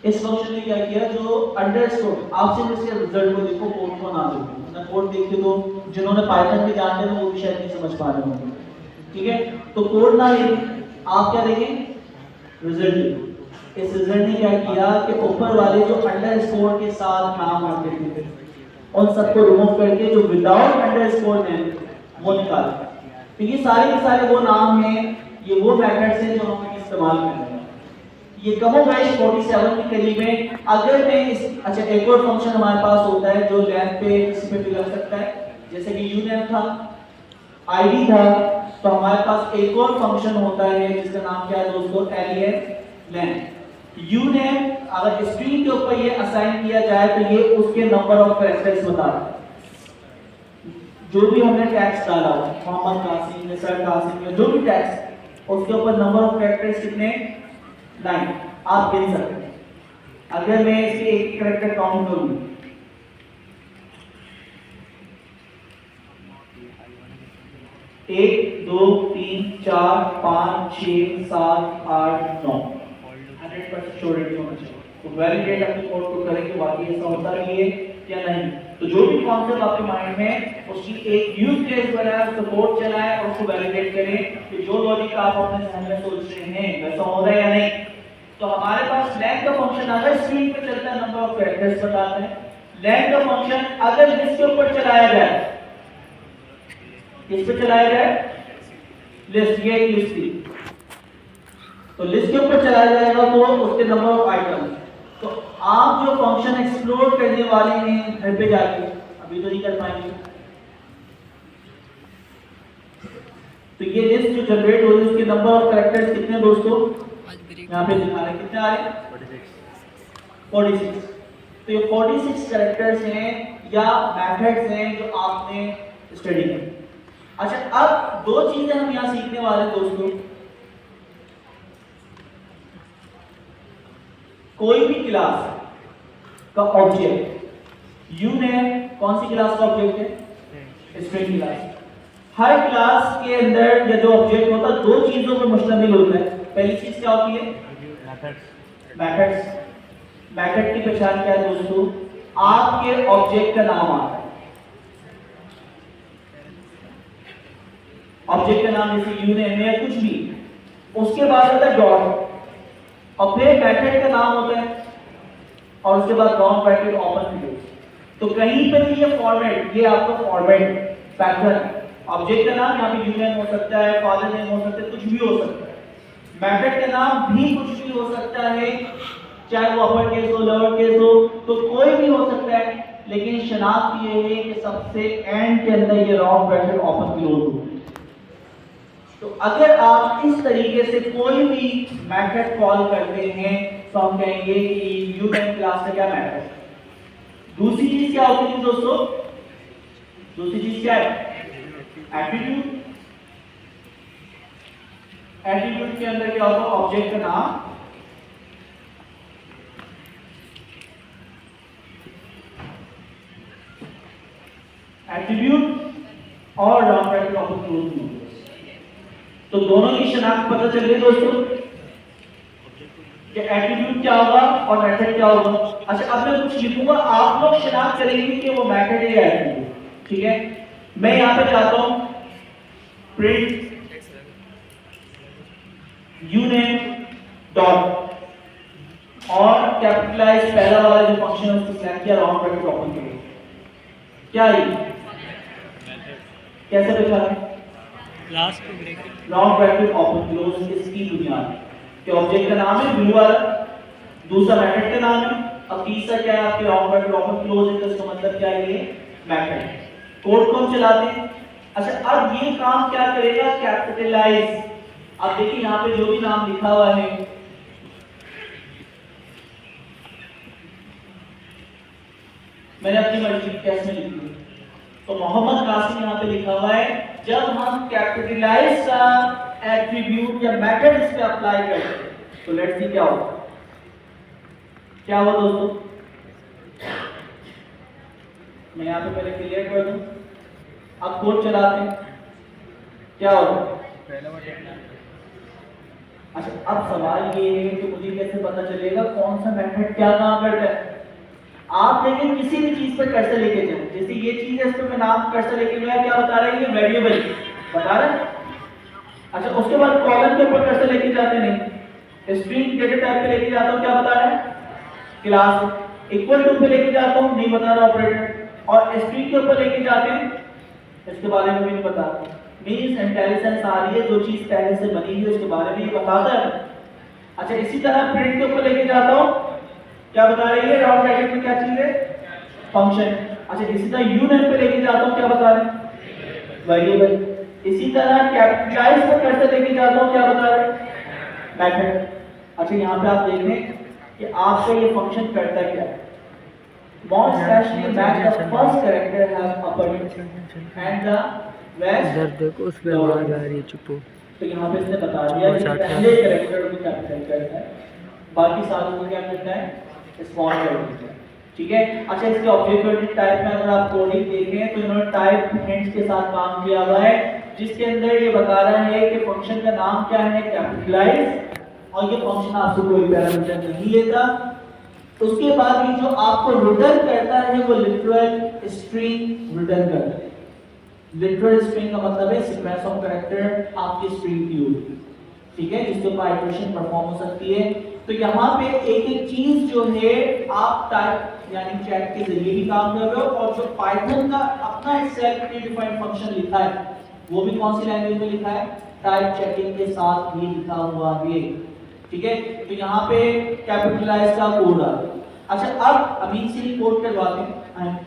इस फंक्शन ने क्या किया, जो अंडरस्कोर आपसे इसके रिजल्ट को देखो, कोड को ना देखो, ना कोड देखते तो जिन्होंने पाइथन भी जानते हैं वो भी शायद नहीं समझ पा रहे होंगे, ठीक है। तो कोड ना लिखें, आप क्या देखें, रिजल्ट। इस रिजल्ट ने क्या किया कि ऊपर वाले जो अंडरस्कोर के साथ नाम आते थे उन सबको रिमूव करके जो विदाउट अंडरस्कोर हैं वो निकाल। तो ये सारे के सारे वो नाम हैं, ये वो मेथड्स हैं जो हम इस्तेमाल कर रहे हैं। ये कमोबेश 47 के करीब है। अगर मैं इस अच्छा एक और फंक्शन हमारे पास होता है जो लैब पे किसी पे भी लग सकता है, जैसे कि यूनेम था, आईडी था, तो हमारे पास एक और फंक्शन होता है जिसका नाम क्या है दोस्तों, len। यूनेम अगर स्क्रीन के ऊपर ये असाइन किया जाए तो ये उसके नंबर ऑफ कैरेक्टर्स बता रहा है। जो भी हमने टैक्स डाला मोहम्मद कासिम, निसार कासिम या जो भी टैक्स, उसके ऊपर नंबर ऑफ कैरेक्टर्स कितने, 9 आप गिन सकते हैं। अगर मैं इसके एक कैरेक्टर काउंट करूं, 1 2 3 4 5 6 7 8 9 100% श्योरिटी होना चाहिए। तो वैलिडेट अपने कोड को करें कि वाकई ऐसा होता भी है या नहीं। तो जो भी कॉन्सेप्ट आपके माइंड में उसकी एक यूज केस बनाए, उसको कोड चलाएं और उसको वैलिडेट करें कि जो लॉजिक आप अपने ध्यान में सोच रहे हैं वैसा हो रहा है या नहीं। तो हमारे पास len का फंक्शन अगर स्क्रीन पे चलता है नंबर ऑफ कैरेक्टर्स बताते हैं। len का फंक्शन अगर लिस्ट के ऊपर चलाया जाए, किस पे चलाया जाए, लिस्ट, ये एक लिस्ट थी, तो लिस्ट के ऊपर चलाया जाएगा तो उसके नंबर ऑफ आइटम। तो आप जो फंक्शन एक्सप्लोर करने वाले हैं घर पे जाके, अभी तो नहीं कर पाएंगे, तो ये लिस्ट जो जनरेट हो रही है उसके नंबर ऑफ कैरेक्टर्स कितने दोस्तों, यहाँ पे दिखा रहे हैं कितने आ रहे हैं, 46। तो ये 46 कैरेक्टर्स हैं या मेथड्स हैं जो आपने स्टडी की। अच्छा, अब दो चीजें हम यहाँ सीखने वाले हैं दोस्तों। कोई भी क्लास का ऑब्जेक्ट, यूनेम कौन सी क्लास का ऑब्जेक्ट है, स्ट्रिंग क्लास। हर क्लास के अंदर या जो ऑब्जेक्ट होता है दो चीजों पर मुश्तमिल होता है। पहली चीज क्या होती है, मेथड्स। मेथड की पहचान क्या है दोस्तों, आपके ऑब्जेक्ट का नाम आता है, ऑब्जेक्ट का नाम जैसे यूनेम या कुछ भी, उसके बाद आता है डॉट और फिर मेथड का नाम होता है और उसके बाद राउंड ब्रैकेट ओपन क्लोज। तो कहीं पर भी ये फॉर्मेट, ये आपका फॉर्मेट पैटर्न, ऑब्जेक्ट का नाम यहाँ पे यूनेम हो सकता है, फादर नेम हो सकता है, कुछ भी हो सकता है। मेथड का नाम भी कुछ भी हो सकता है, चाहे वो अपर केस हो, लोअर केस हो, तो कोई भी हो सकता है। लेकिन शनाख्त ये है कि सबसे एंड के अंदर ये राउंड ब्रैकेट ओपन क्लोज हो। तो अगर आप इस तरीके से कोई भी मेथड कॉल करते हैं तो हम कहेंगे कि यूनेम क्लास का क्या मेथड है। दूसरी चीज क्या होती है दोस्तों, दूसरी चीज क्या है, एट्रीब्यूट। एट्रीब्यूट के अंदर क्या होगा, ऑब्जेक्ट का नाम, एट्रीब्यूट और राउंड ब्रैकेट ओपन क्लोज। तो दोनों की शनाख्त पता चल रही दोस्तों कि एट्रीब्यूट क्या होगा और मेथड क्या होगा। अच्छा, अब मैं कुछ लिखूंगा, आप लोग शनाख्त करेंगे कि वो मेथड है या एट्रीब्यूट। ठीक है, मैं यहां पे चाहता हूं प्रिंट यूनेम डॉट और कैपिटलाइज पहला वाला जो फंक्शन है उसको सिलेक्ट किया, राउंड ब्रैकेट ओपन किया, क्या है कैसे लिखा है, क्लास को bracket round bracket open close. इसकी बुनियाद कि ऑब्जेक्ट का नाम है ब्लू वाला, दूसरा मेथड का नाम है, अब तीसरा क्या है आपके राउंड ब्रैकेट ओपन क्लोज है, तो इसका मतलब क्या है, ये मेथड। कोड को हम चलाते हैं। अच्छा, अब ये काम क्या करेगा, कैपिटलाइज। अब देखिए यहाँ पे जो भी नाम लिखा हुआ है, मैंने अपनी मर्जी कैसे लिखी है, तो मोहम्मद कासिम यहाँ पे लिखा हुआ है। जब हम कैपिटलाइज का एट्रीब्यूट या मेथड इस पे अप्लाई करते हैं तो लेट्स सी क्या होगा, क्या हुआ दोस्तों, मैं यहाँ पे पहले क्लियर कर दूं, अब कोड चलाते हैं, क्या होगा। अच्छा, अब सवाल ये है कि मुझे कैसे पता चलेगा कौन सा मेथड क्या काम करता है। आप देखिए किसी भी चीज पर कर्सर लेके जाओ, जैसे ये चीज है, इस पर मैं नाम कर्सर लेके गया, क्या बता रहा है, ये वेरिएबल बता रहा है। अच्छा, उसके बाद कॉलम के ऊपर कर्सर लेके जाते नहीं, स्ट्रिंग डेटा टाइप पे लेके जाता हूं, क्या बता रहा है, क्लास। इक्वल टू पे लेके जाता हूं, नहीं बता रहा ऑपरेटर। और स्ट्रिंग के ऊपर लेके जाते हैं, इसके बारे में भी नहीं पता। मींस इंटेलिजेंस आ रही है, जो चीज पहले से बनी हुई है उसके बारे में ये बताता है। अच्छा, इसी तरह प्रिंट के ऊपर लेके जाता हूं, क्या बता रही है, राउंड ब्रैकेट में क्या चीज है, फंक्शन। अच्छा, इसी तरह यूनियन पे लेके जाता हूं, क्या बता रहे हैं, वेरिएबल। इसी तरह कैपिटलाइज पर कैसे लेके जाता हूं, क्या बता रहे हैं, मेथड। अच्छा, यहाँ पे आप देख लें कि आपका ये फंक्शन करता क्या है। More especially that the first character has upper and the rest इधर देखो उस पे lower। आवाज आ रही है, चुप हो। तो यहाँ पे इसने बता दिया कि पहले कैरेक्टर को कैपिटल करता है, बाकी सारों को क्या करता है, स्मॉल करता है। ठीक है। अच्छा, इसके ऑब्जेक्ट टाइप में अगर आप कोडिंग देखें तो इन्होंने टाइप हिंट्स के साथ काम किया हुआ है, जिसके अंदर ये बता रहा है कि फंक्शन का नाम क्या है, कैपिटलाइज, और ये फंक्शन आपसे कोई पैरामीटर नहीं लेता। उसके बाद ये जो आपको रिटर्न करता है वो लिटरल स्ट्रिंग रिटर्न करता है। लिटरल स्ट्रिंग का मतलब है सीक्वेंस ऑफ कैरेक्टर आपकी स्ट्रिंग की होगी, ठीक है, जिसके ऊपर आइटरेशन परफॉर्म हो सकती है। तो यहाँ पे एक एक चीज जो है आप टाइप यानी चैट के जरिए भी काम कर रहे हो, और जो पाइथन का अपना एक सेल्फ प्रीडिफाइंड फंक्शन लिखा है वो भी कौन सी लैंग्वेज में लिखा है, टाइप चेकिंग के साथ भी लिखा हुआ है। ठीक है, तो यहाँ पे कैपिटलाइज का कोड आ गया। अच्छा, अब अमीन से ही कोड करवाते हैं।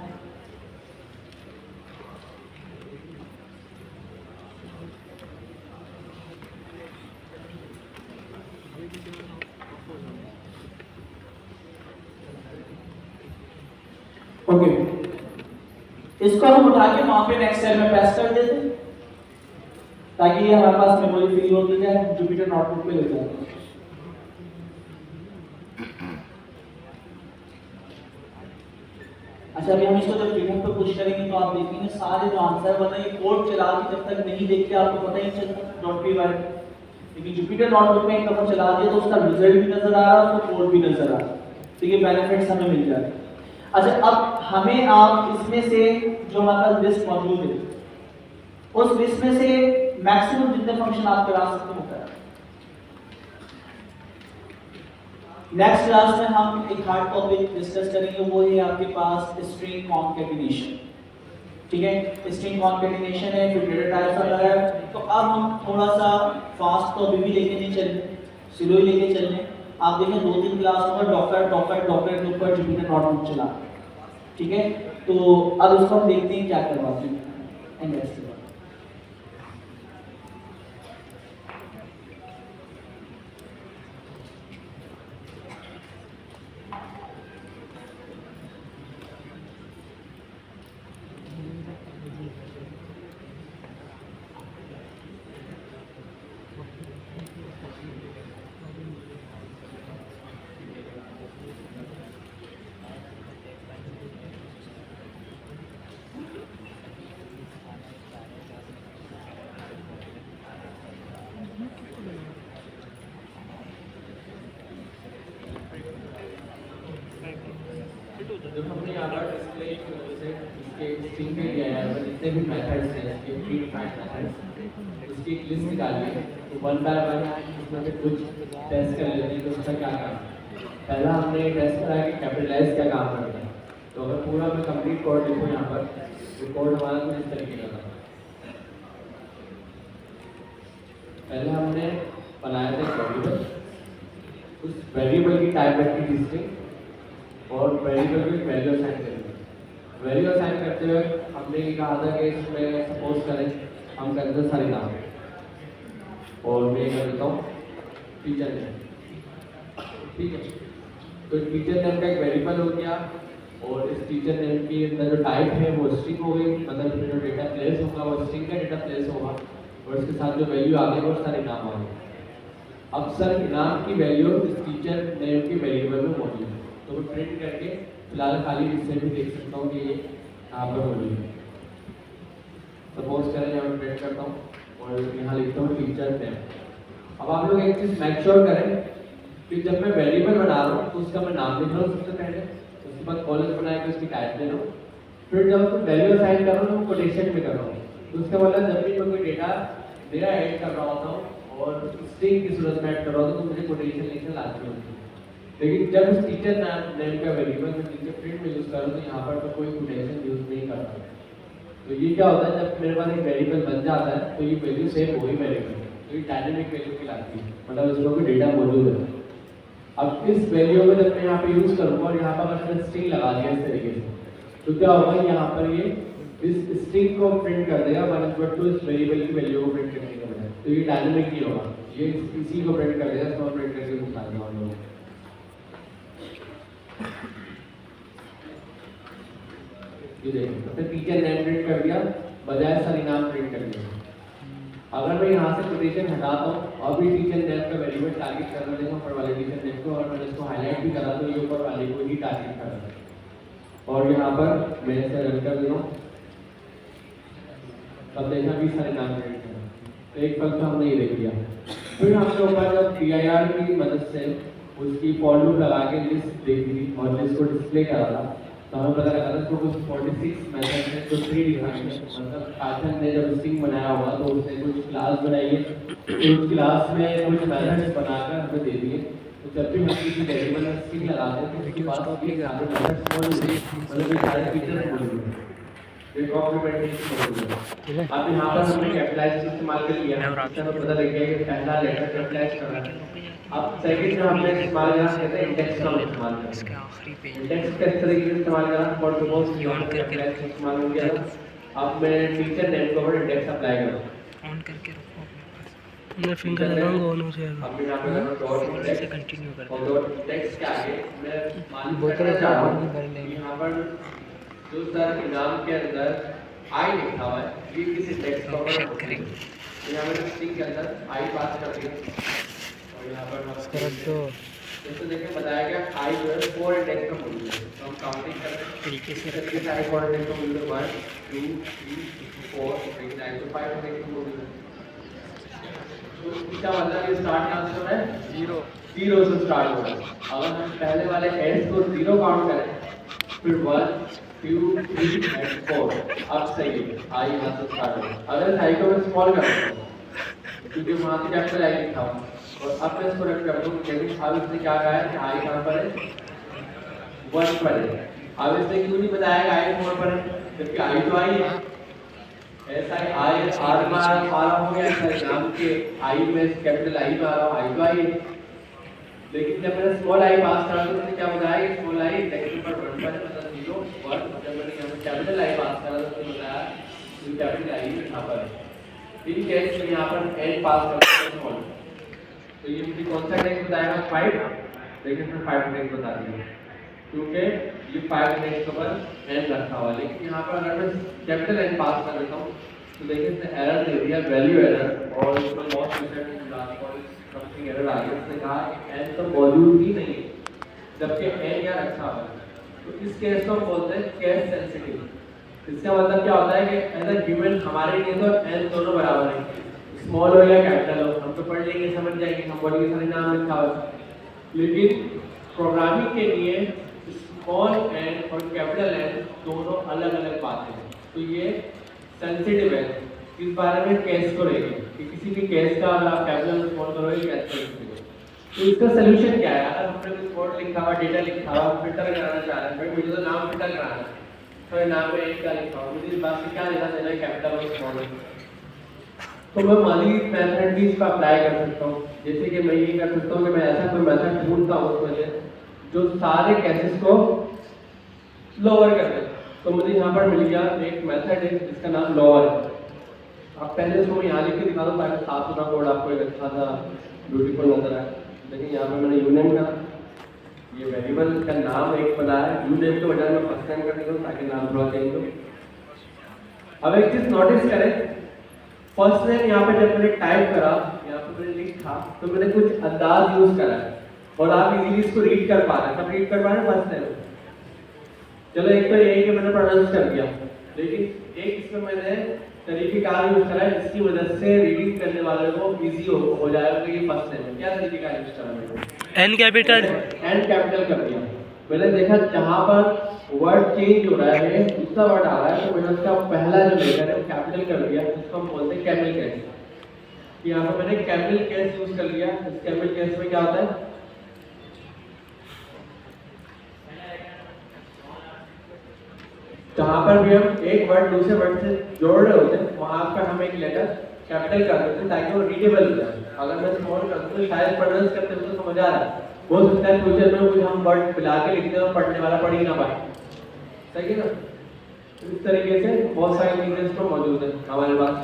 ओके, इसको हम उठा के वहां पे नेक्स्ट सेल में पेस्ट कर देते हैं ताकि ये हमारे पास मेमोरी फ्री होती जाए, जुपिटर नोटबुक पे ले जाते हैं। अच्छा, अभी हम इसको जब कीबोर्ड पे पुश करेंगे तो आप देखेंगे सारे जो आंसर बना ये कोड चला के जब तक नहीं देखते आपको पता ही चलता डॉट पी वाई। लेकिन जुपिटर नोटबुक में एक दफा चला दिया तो उसका रिजल्ट भी नजर आ रहा है, उसका कोड भी नजर आ रहा है, तो ये बेनिफिट्स हमें मिल जाते हैं। अच्छा, अब हमें आप इसमें से जो हमारे पास लिस्ट मौजूद है उस लिस्ट में से मैक्सिमम जितने फंक्शन आप करा सकते हो करा। नेक्स्ट क्लास में हम एक हार्ड टॉपिक डिस्कस करेंगे, वो है आपके पास स्ट्रिंग कॉन्कैटिनेशन। ठीक है, स्ट्रिंग कॉन्कैटिनेशन है, फिर डेटा टाइप्स अलग है। तो अब हम थोड़ा सा फास्ट तो अभी भी लेके नहीं चल रहे, स्लो ही लेके चल रहे। आप देखें 2-3 क्लासों में डॉकर के ऊपर जुपिटर नोटबुक चला। ठीक है, तो अब उसको हम देखते हैं क्या करवाते हैं। जब हमने यहाँ पर डिस्प्ले जैसे इसके स्ट्रिंग में दिया है और जितने भी मेथड्स हैं इसके प्री डिफाइंड मेथड्स उसकी एक लिस्ट निकाली है, तो 1 बाय 1 उसमें से कुछ टेस्ट कर लेते हैं कि उसका क्या काम है। पहला हमने टेस्ट करा कि कैपिटलाइज क्या काम करता है। तो अगर पूरा मैं कंप्लीट कोड लिखूँ यहाँ पर तो कोड हमारा कुछ इस तरीके का था। पहले हमने बनाया था वेरिएबल, उस वेरिएबल की टाइप रखी थी स्ट्रिंग और वेरिएबल की वैल्यू असाइन करेंगे। वैल्यू असाइन करते हुए हमने ये कहा था कि इसमें सपोज करें हम करते हैं सारे नाम और मैं कर देता हूँ टीचर नेम। ठीक है, तो टीचर नेम का एक वेरिएबल हो गया और इस टीचर नेम के अंदर जो टाइप है वो स्ट्रिंग हो गई, मतलब जो डेटा प्लेस होगा वो स्ट्रिंग का डेटा प्लेस होगा और इसके साथ जो वैल्यू आ गई वो सारे नाम आ गए। अब सर नाम की वैल्यू इस टीचर नेम के वेरिएबल में मौजूद है, तो मैं प्रिंट करके फिलहाल खाली इससे भी देख सकता हूँ कि ये यहाँ पर मौजूद है। सपोज करें यहाँ मैं प्रिंट करता हूँ और यहाँ लिखता हूँ टीचर नेम। अब आप लोग एक चीज़ मेक श्योर करें कि जब मैं वेरिएबल बना रहा हूँ तो उसका मैं नाम लिख रहा हूँ सबसे पहले, उसके बाद कॉलम बना के उसकी टाइप दे रहा हूँ, फिर जब उसको वैल्यू असाइन कर रहा हूँ तो कोटेशन में कर रहा हूँ। तो उसका मतलब जब भी मैं कोई डेटा मेरा ऐड कर रहा होता हूँ और स्ट्रिंग की सूरत में ऐड कर रहा हूँ तो मुझे कोटेशन लिखना लाजमी होती है। लेकिन जब उस टीचर नेम का वेरिएबल मैं टीचर प्रिंट में यूज़ कर रहा हूँ तो यहाँ पर मैं कोई कोटेशन यूज़ नहीं करता। तो ये क्या होता है, जब मेरे पास एक वेरिएबल बन जाता है तो ये वैल्यू सेव वही वेरिएबल है, तो ये डायनेमिक वैल्यू कहलाती है, मतलब इसमें कोई डेटा मौजूद है। अब इस वैल्यू को जब मैं यहाँ पे यूज़ करूँगा और यहाँ पर मैंने स्ट्रिंग लगा दिया इस तरीके से, तो क्या होगा, यहाँ पर ये इस स्ट्रिंग को प्रिंट कर देगा वन इस वेरिएबल की वैल्यू को प्रिंट करने के बजाय। तो ये डायनेमिक नहीं होगा, ये इसी को प्रिंट कर देगा, इसको प्रिंट करके दिखा दूंगा हम लोग। ये देखिए, तो टीचर नेम प्रिंट कर दिया बजाय सारी नाम प्रिंट कर दिया। अगर मैं यहाँ से कोटेशन हटाता हूँ और भी टीचर नेम का वेरिएबल टारगेट करना देगा ऊपर वाले टीचर नेम को, और मैंने इसको हाईलाइट भी करा तो ये ऊपर वाले को ही टारगेट कर रहा है। और यहाँ पर मैं इसे रन कर दूँ, तब देखा भी सारे नाम प्रिंट करा, तो एक पल तो हमने ये देख लिया। फिर हमने ऊपर जब PIR की मदद से उसकी फॉर लूप लगा के लिस्ट देखी थी और लिस्ट को डिस्प्ले करा था, तो हमें पता लगा था कुछ 46 मेथड है जो प्री डिफाइंड है। मतलब पाइथन ने जब स्ट्रिंग बनाया होगा तो उसने कुछ क्लास बनाई है, तो उस क्लास में कुछ मेथड्स बनाकर हमें दे दिए। तो जब भी हम किसी वेरिएबल में स्ट्रिंग लगाते हैं तो उसके पास ये सारे मेथड्स मौजूद हैं, मतलब ये सारे फीचर्स मौजूद हैं, ये डॉक्यूमेंटेशन मौजूद है। अब यहाँ पर हमने कैपिटलाइज इस्तेमाल कर लिया, इससे पता लग गया कि पहला लेटर कैपिटलाइज कर रहा है। अब सेकंड में हमने इस्तेमाल किया है इंडेक्स का इस्तेमाल किया, इंडेक्स किस तरीके से इस्तेमाल करा फॉर सपोज ऑन करके इस्तेमाल हो गया। अब मैं टीचर नेम को इंडेक्स अप्लाई करूं, ऑन करके रखो अपना फिंगर लगाऊंगा ऑन हो जाएगा। अब यहां पे डॉट इंडेक्स से कंटिन्यू करते हैं, और डॉट इंडेक्स के आगे मैं मान लेता हूं यहां पर जो सर के नाम के अंदर आई लिखा हुआ है, ये किस इंडेक्स का है, यहां पर स्ट्रिंग के अंदर आई पास कर दिया। और यहाँ पर तो जैसे देखिए बताया गया आई जो है 4 इंडेक्स का मूल्य है, तो हम काउंटिंग करते हैं तरीके से आई 4 इंडेक्स का मूल्य 1 2 3 4 5 5 इंडेक्स का मूल्य। तो इसका मतलब ये स्टार्ट कहाँ से हो रहा है, 0 से स्टार्ट हो रहा है। अगर हम पहले वाले एड्स को 0 काउंट करें फिर 1 2 3 and 4, अब सही है, आई यहाँ से स्टार्ट हो रहा है। अगर आई को मैं स्मॉल कर दूँ क्योंकि वहाँ से कैपिटल आई लिखा हुआ, और अब मैं इसको रख कर दूँ, लेकिन अब इसने क्या कहा है कि आई कहाँ पर है, 1 पर है। अब इसने क्यों नहीं बताया आई 4 पर है, जबकि आई तो आई है, ऐसा ही आई आर में आ रहा हो गया, ऐसा नाम के आई में कैपिटल आई में आ रहा हो, आई तो आई है। लेकिन जब मैंने स्मॉल आई पास करा तो उसने क्या बताया कि स्मॉल आई इंडेक्स पर 1 पर है, मतलब 0 1। जब मैंने यहाँ पे कैपिटल आई पास करा तो उसने बताया कि कैपिटल आई यहाँ पर है। इन केस में यहाँ पर एन पास करते हैं स्मॉल, तो ये मुझे कौन सा इंडेक्स बताएगा 5, लेकिन फिर 5 इंडेक्स बता दिया क्योंकि ये 5 इंडेक्स के ऊपर एन रखा हुआ। लेकिन यहाँ पर अगर मैं कैपिटल एन पास कर देता हूँ तो देखिए इसने एरर दे दिया, वैल्यू एरर, और इसमें लॉस समथिंग एरर आ गया। उसने कहा एन तो मौजूद ही नहीं जबकि एन यहाँ रखा हुआ है। तो इस केस को हम बोलते हैं केस सेंसिटिव। इसका मतलब क्या होता है कि एज अ ह्यूमन हमारे लिए तो एन दोनों बराबर है, स्मॉल हो या कैपिटल हो, हम तो पढ़ लेंगे समझ जाएंगे, हम बोलेंगे सारे नाम लिखा हुआ। लेकिन प्रोग्रामिंग के लिए स्मॉल एन और कैपिटल एन दोनों अलग अलग बातें हैं, तो ये सेंसिटिव है। इस बारे में केस को लेंगे कि किसी भी केस का अगर आप कैपिटल स्मॉल करोगे कैसे करोगे। तो इसका सोल्यूशन क्या है, अगर हमने कुछ कोड लिखा हुआ, डेटा लिखा हुआ, फिल्टर कराना चाह रहे हैं, मुझे तो नाम फिल्टर कराना है, तो नाम में एक का लिखा हुआ, मुझे इस बात से क्या लेना देना है कैपिटल और स्मॉल, तो मैं माली मेथड भी इसका अप्लाई कर सकता हूँ। जैसे कि मैं ये कर सकता हूँ कि मैं ऐसा कोई मेथड ढूंढता हूँ उसमें जो सारे केसेस को लोअर कर दे। तो मुझे यहाँ पर मिल गया एक मेथड है जिसका नाम लोअर है। अब पहले इसको मैं यहाँ लिख के दिखा दूँ ताकि साफ सुथरा कोड आपको एक अच्छा सा ब्यूटीफुल नजर आए। लेकिन यहाँ पर मैंने यूनेम का ये वेरिएबल का नाम एक बनाया है, यूनेम के बजाय मैं फर्स्ट टाइम कर देता हूँ ताकि नाम थोड़ा चेंज हो। अब एक चीज नोटिस करें, फर्स्ट नेम यहाँ पे जब मैंने टाइप करा, यहाँ पे मैंने लिखा तो मैंने कुछ अंदाज यूज करा है और आप इजीली इसको रीड कर पा रहे हैं। सब रीड कर पा रहे हैं फर्स्ट नेम, चलो एक तो यही कि मैंने प्रोनाउंस कर दिया, लेकिन एक इसमें मैंने तरीकेकार यूज करा है जिसकी वजह से रीडिंग करने वाले को इजी हो जाएगा कि ये फर्स्ट नेम है। क्या तरीकेकार यूज करा मैंने, एन कैपिटल कर दिया। मैंने देखा जहाँ पर वर्ड चेंज हो रहा है, दूसरा वर्ड आ रहा है, तो मैंने उसका पहला जो लेटर है वो कैपिटल कर दिया, जिसको हम बोलते हैं कैपिटल कैस। कि यहाँ पर मैंने कैमल केस यूज कर लिया। इस कैमल केस में क्या होता है, जहाँ पर भी हम एक वर्ड दूसरे वर्ड से जोड़ रहे होते हैं वहाँ पर हम एक लेटर कैपिटल कर देते हैं ताकि वो रीडेबल हो जाए। अगर मैं स्मॉल कर दूँ तो शायद प्रोनाउंस करते हुए तो समझ आ रहा है, हो सकता है फ्यूचर में कुछ हम वर्ड मिला के लिखते हैं और पढ़ने वाला पढ़ ही ना पाए। सही है ना? इस तरीके से बहुत सारे मीनिंग्स तो मौजूद है हमारे पास।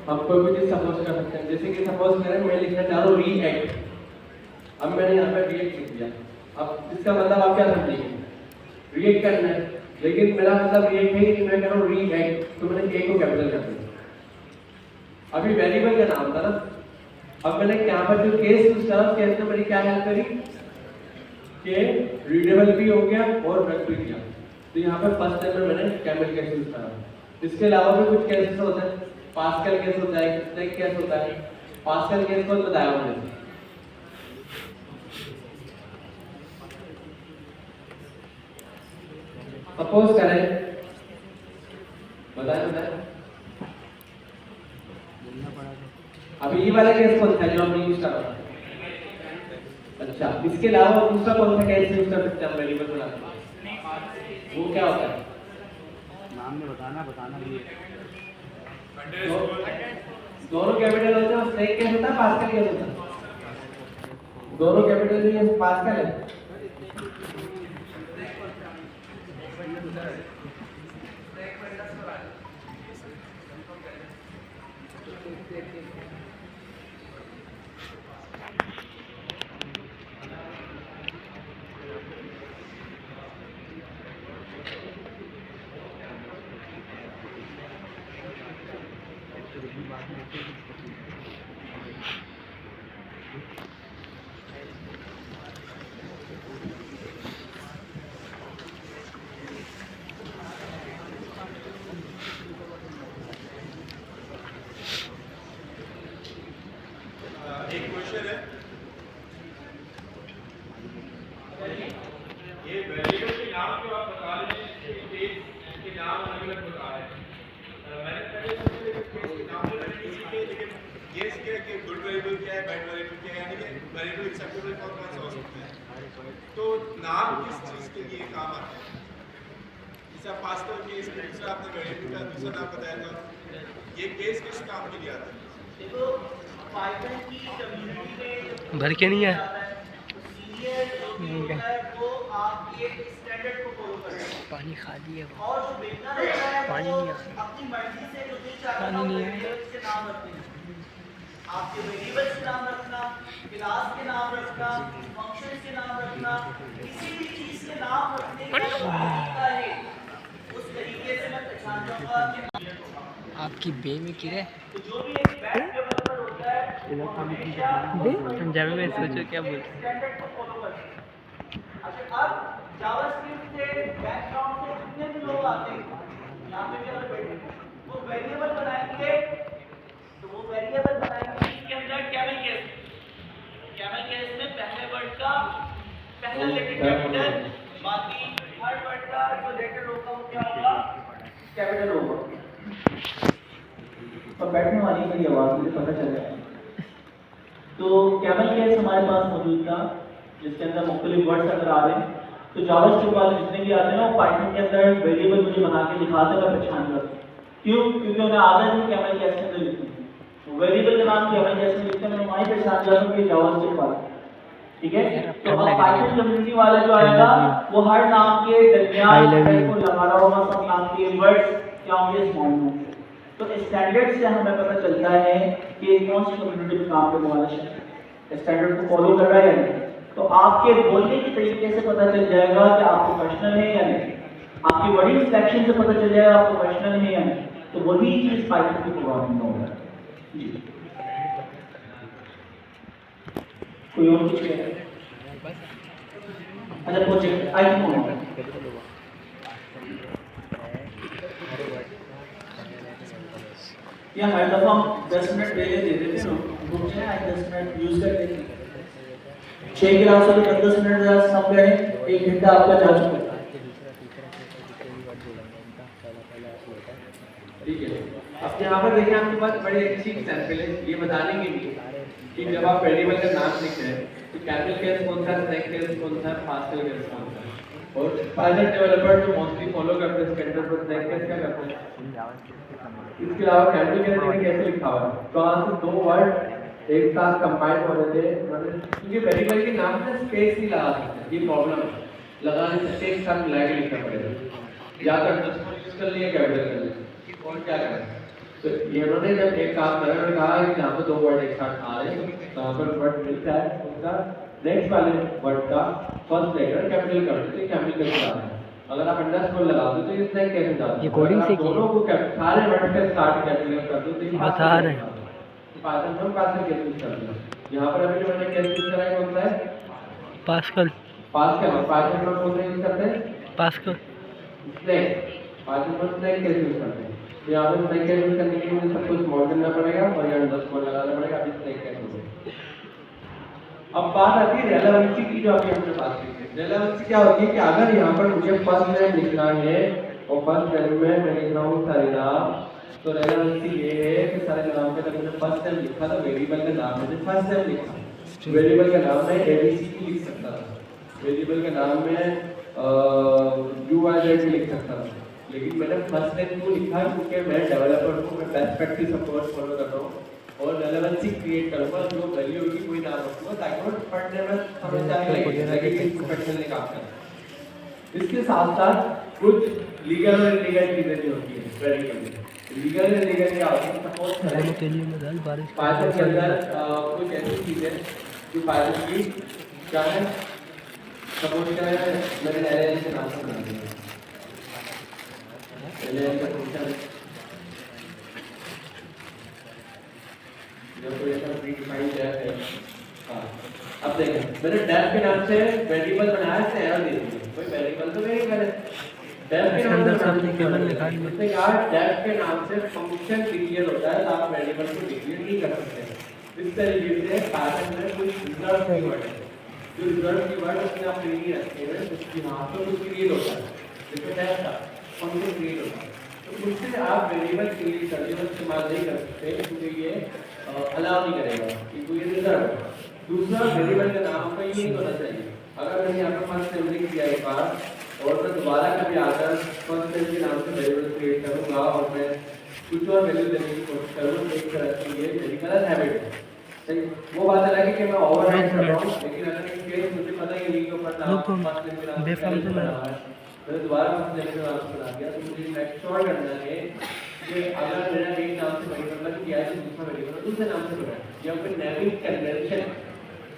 हम कोई भी चीज़ सपोज कर सकते हैं, जैसे कि सपोज करें मैं लिखना चाह रहा हूँ रीएक्ट। अब मैंने यहाँ पर रिएक्ट लिख दिया। अब इसका मतलब आप क्या समझेंगे, रिएक्ट करना है, लेकिन मेरा मतलब रिएक्ट है कि मैं कह रहा हूँ रीएक्ट, तो मैंने ए को कैपिटल कर दिया। अभी वेरिएबल का नाम था ना, अब मैंने यहाँ पर जो केस यूज करा उस केस में मैंने क्या हेल्प करी कि रीडेबल भी हो गया और रख भी दिया। तो यहाँ पर फर्स्ट टाइम में मैंने कैमल केस यूज करा। इसके अलावा भी कुछ केसेस होते हैं, पास्कल केस होता है, स्नेक केस होता है। पास्कल केस को बताया हमने, सपोज करें, बताएं अभी ये वाला केस कौन सा जो हमने यूज करा? अच्छा, इसके अलावा दूसरा कौन सा केस यूज कर सकते हैं हम वेरिएबल बनाने? वो क्या होता है? नाम में बताना भी दोनों कैपिटल होते हैं, स्नेक केस होता है, पास्कल केस होता है। दोनों कैपिटल में ये पास्कल है। एक क्वेश्चन है, ये वेरिएबल के नाम जो आप बता रहे हैं इनके नाम अलग अलग बता रहे हैं। मैंने पहले केस के नाम तो मैंने नहीं सीखे, लेकिन ये सीखा कि गुड वेरिएबल क्या है, बैड वेरिएबल क्या है, यानी कि वेरिएबल एक्सेप्टेबल कौन कौन सा हो सकता है। तो नाम किस चीज़ के लिए काम आता है? जैसे पास्कल केस में दूसरा आपने वेरिएबल का दूसरा नाम बताया था, ये केस किस काम के लिए आता है? देखो पाइथन की कम्युनिटी में भर के नहीं है सीनियर जो होता है वो आपके स्टैंडर्ड को फॉलो करता है। पानी खाली है वो, और जो बिगनर होता है पानी वो नहीं आ अपनी मर्जी से जो भी चाहता पानी है नहीं है। वेरिएबल्स के नाम रखते हैं। आपके वेरिएबल्स के नाम रखना, क्लास के नाम रखना, फंक्शंस के नाम रखना, किसी भी चीज के नाम रखने का जो तरीका है उस तरीके से मैं पहचान जाऊंगा कि आपकी बे में किरे तो जो भी एक बैक डेवलपर होता है वो हमेशा पंजाबी में सोचो क्या बोलते हैं। स्टैंडर्ड को फॉलो करता है। अच्छा, अब जावास्क्रिप्ट से बैकग्राउंड से जितने भी लोग आते हैं यहाँ पे भी अगर बैठे वो वेरिएबल बनाएंगे, तो वो वेरिएबल बनाएंगे इसके अंदर कैमल केस में पहले वर्ड का पहला लेटर कैपिटल, बाकी हर वर्ड का जो लेटर होगा वो क्या होगा, कैपिटल होगा। और बैठने वाली मेरी आवाज़ मुझे पता चल जाएगा। तो कैमल केस हमारे पास मौजूद था जिसके अंदर मुख्तलिफ वर्ड्स अगर आ रहे हैं तो जावास्क्रिप्ट वाले जितने भी आते हैं ना वो पाइथन के अंदर वेरिएबल मुझे बना के दिखाते हैं, पहचान करते हैं। क्यों? क्योंकि उन्हें आदत है कैमल केस के अंदर लिखते हैं, वेरिएबल का नाम कैमल केस में लिखते हैं, मैं वहीं पहचान जाता हूँ कि जावास्क्रिप्ट वाला। ठीक है, तो अब पाइथन कम्युनिटी वाला जो आएगा वो हर नाम के दरमियान को लगा रहा होगा, सब नाम के वर्ड्स क्या होंगे, स्मॉल नोट। तो स्टैंडर्ड से हमें पता चलता है कि कौन सी कम्युनिटी में काम करने वाला शख्स स्टैंडर्ड को फॉलो कर रहा है या नहीं। तो आपके बोलने के तरीके से पता चल जाएगा कि आप प्रोफेशनल है या नहीं, आपकी वर्डिंग सिलेक्शन से पता चल जाएगा आप प्रोफेशनल है या नहीं। तो वही चीज पाइथन की प्रोग्रामिंग में होगा। जी, कोई और कुछ कह रहा है? अच्छा, प्रोजेक्ट आई थिंक या हर दफा हम 10 मिनट पहले दे देते हैं ना, रुक जाए 10 मिनट यूज कर लेते हैं। 6 क्लास वाले 10 मिनट सब गए, 1 घंटा आपका जा चुका है। ठीक है, अब अब यहाँ पर देखिए आपके पास बड़ी अच्छी एग्जाम्पल है ये बताने के लिए कि जब आप वेरिएबल का नाम लिख रहे हैं तो कैपिटल केस कौन सा है, स्मॉल केस कौन सा है, पास्कल केस कौन सा है। और पाइथन डेवलपर जो मोस्टली फॉलो करते हैं स्टैंडर्ड पर स्मॉल केस क्या करते हैं। इसके अलावा कैपिटल केस में कैसे लिखा हुआ है तो आज दो वर्ड एक साथ कंबाइन हो रहे थे मतलब क्योंकि वेरिएबल के नाम में स्पेस नहीं लगा सकते, ये प्रॉब्लम है, लगाने से एक साथ मिला के लिखना पड़ेगा या तो अंडरस्कोर यूज कर लिया कैपिटल कर लिया और क्या करें। तो इन्होंने जब एक काम करा उन्होंने कहा कि यहाँ पे दो वर्ड एक साथ आ रहे हैं तो यहाँ पर वर्ड मिलता है उनका नेक्स्ट वाले वर्ड का फर्स्ट लेटर कैपिटल कर देते हैं, कैपिटल कर देते हैं। अगर आप अंडरस्कोर लगा दो तो इसमें कैसे जाता है, ये कोडिंग से दोनों को सारे वर्ड के स्टार्ट कैपिटल कर दो तो ये बता रहे हैं पाइथन में पाइथन कैसे यूज करते हैं। यहाँ पर अभी जो मैंने कैसे यूज करा है कौन सा है पास्कल पास्कल। पाइथन में कौन सा यूज करते हैं पास्कल स्नैक। पाइथन में स्नैक कैसे यूज करते हैं तो यहाँ पर स्नैक कैसे यूज करने के लिए सब कुछ मॉड करना पड़ेगा और यहाँ अंडरस्कोर लगाना पड़ेगा। अभी स्नैक कैसे यूज। अब बात आती है रेलेवेंसी की जो अभी हमने बात की थी। रेलेवेंसी क्या होती है कि अगर यहाँ पर मुझे फर्स्ट नेम लिखना है और फर्स्ट नेम में मैं लिख रहा हूँ सरेराम तो रेलेवेंसी ये है कि सरेराम के अंदर मैंने फर्स्ट नेम लिखा था वेरिएबल का नाम मैंने फर्स्ट नेम लिखा वेरिएबल का नाम में एबीसी लिख सकता था वेरिएबल के नाम में यूआईजेड लिख सकता था लेकिन मैंने फर्स्ट नेम क्यों लिखा क्योंकि मैं डेवलपर हूँ मैं बेस्ट प्रैक्टिस अप्रोच फॉलो कर रहा हूँ और रेलेवेंसी क्रिएट करूँगा जो वैल्यू होगी कोई नाम रखूँगा ताकि वो पढ़ने में समझ आए कि प्रोफेशनल ने काम करना। इसके साथ साथ कुछ लीगल और इलीगल चीजें भी होती हैं वेरिएबल लीगल और इलीगल क्या होती है सपोज करें के लिए मदान बारिश पाइथन के अंदर कुछ ऐसी चीजें जो पाइथन की क्या है सपोज करें मैंने एलएल के नाम से बना दिया एलएल का फंक्शन जब कोई ऐसा प्रीडिफाइंड डेफ है हाँ अब देखें मैंने डेफ के नाम से वेरिएबल बनाया है एरर दे दी कोई वेरिएबल तो नहीं मैंने डेफ के नाम से केवल निकाल लेते हैं यार डेफ के नाम से फंक्शन डिक्लेयर होता है तो आप वेरिएबल को डिक्लेयर नहीं कर सकते। इस तरीके से पाइथन में कुछ रिजर्व कीवर्ड है जो रिजर्व कीवर्ड उसने आप नहीं रखे हैं उसकी यहाँ पर कुछ क्रिएट होता है जैसे डेफ का फंक्शन क्रिएट होता है तो उससे आप वेरिएबल क्रिएट करके इस्तेमाल नहीं कर सकते क्योंकि ये अलाउ नहीं करेगा क्योंकि ये रिजर्व है। दूसरा वेरिएबल का नाम का ये होना चाहिए अगर मैंने यहाँ पर फर्स्ट नेम लिख दिया एक बार और मैं दोबारा कभी आकर फर्स्ट नेम के नाम से वेरिएबल क्रिएट करूँगा और मैं कुछ और वैल्यू देने की कोशिश करूँ एक तरह की ये मेरी गलत हैबिट है। सही वो बात अलग है कि मैं ओवरराइड कर रहा हूँ लेकिन अगर इन केस मुझे पता है कि लिंक ऊपर फर्स्ट नेम के नाम से बना हुआ है मैंने दोबारा फर्स्ट नेम के नाम से बना दिया तो मुझे मेक श्योर करना है कि अगर मेरा एक नाम से वेरिएबल किया है तो दूसरा वेरिएबल दूसरे नाम से बना या फिर नेमिंग कन्वेंशन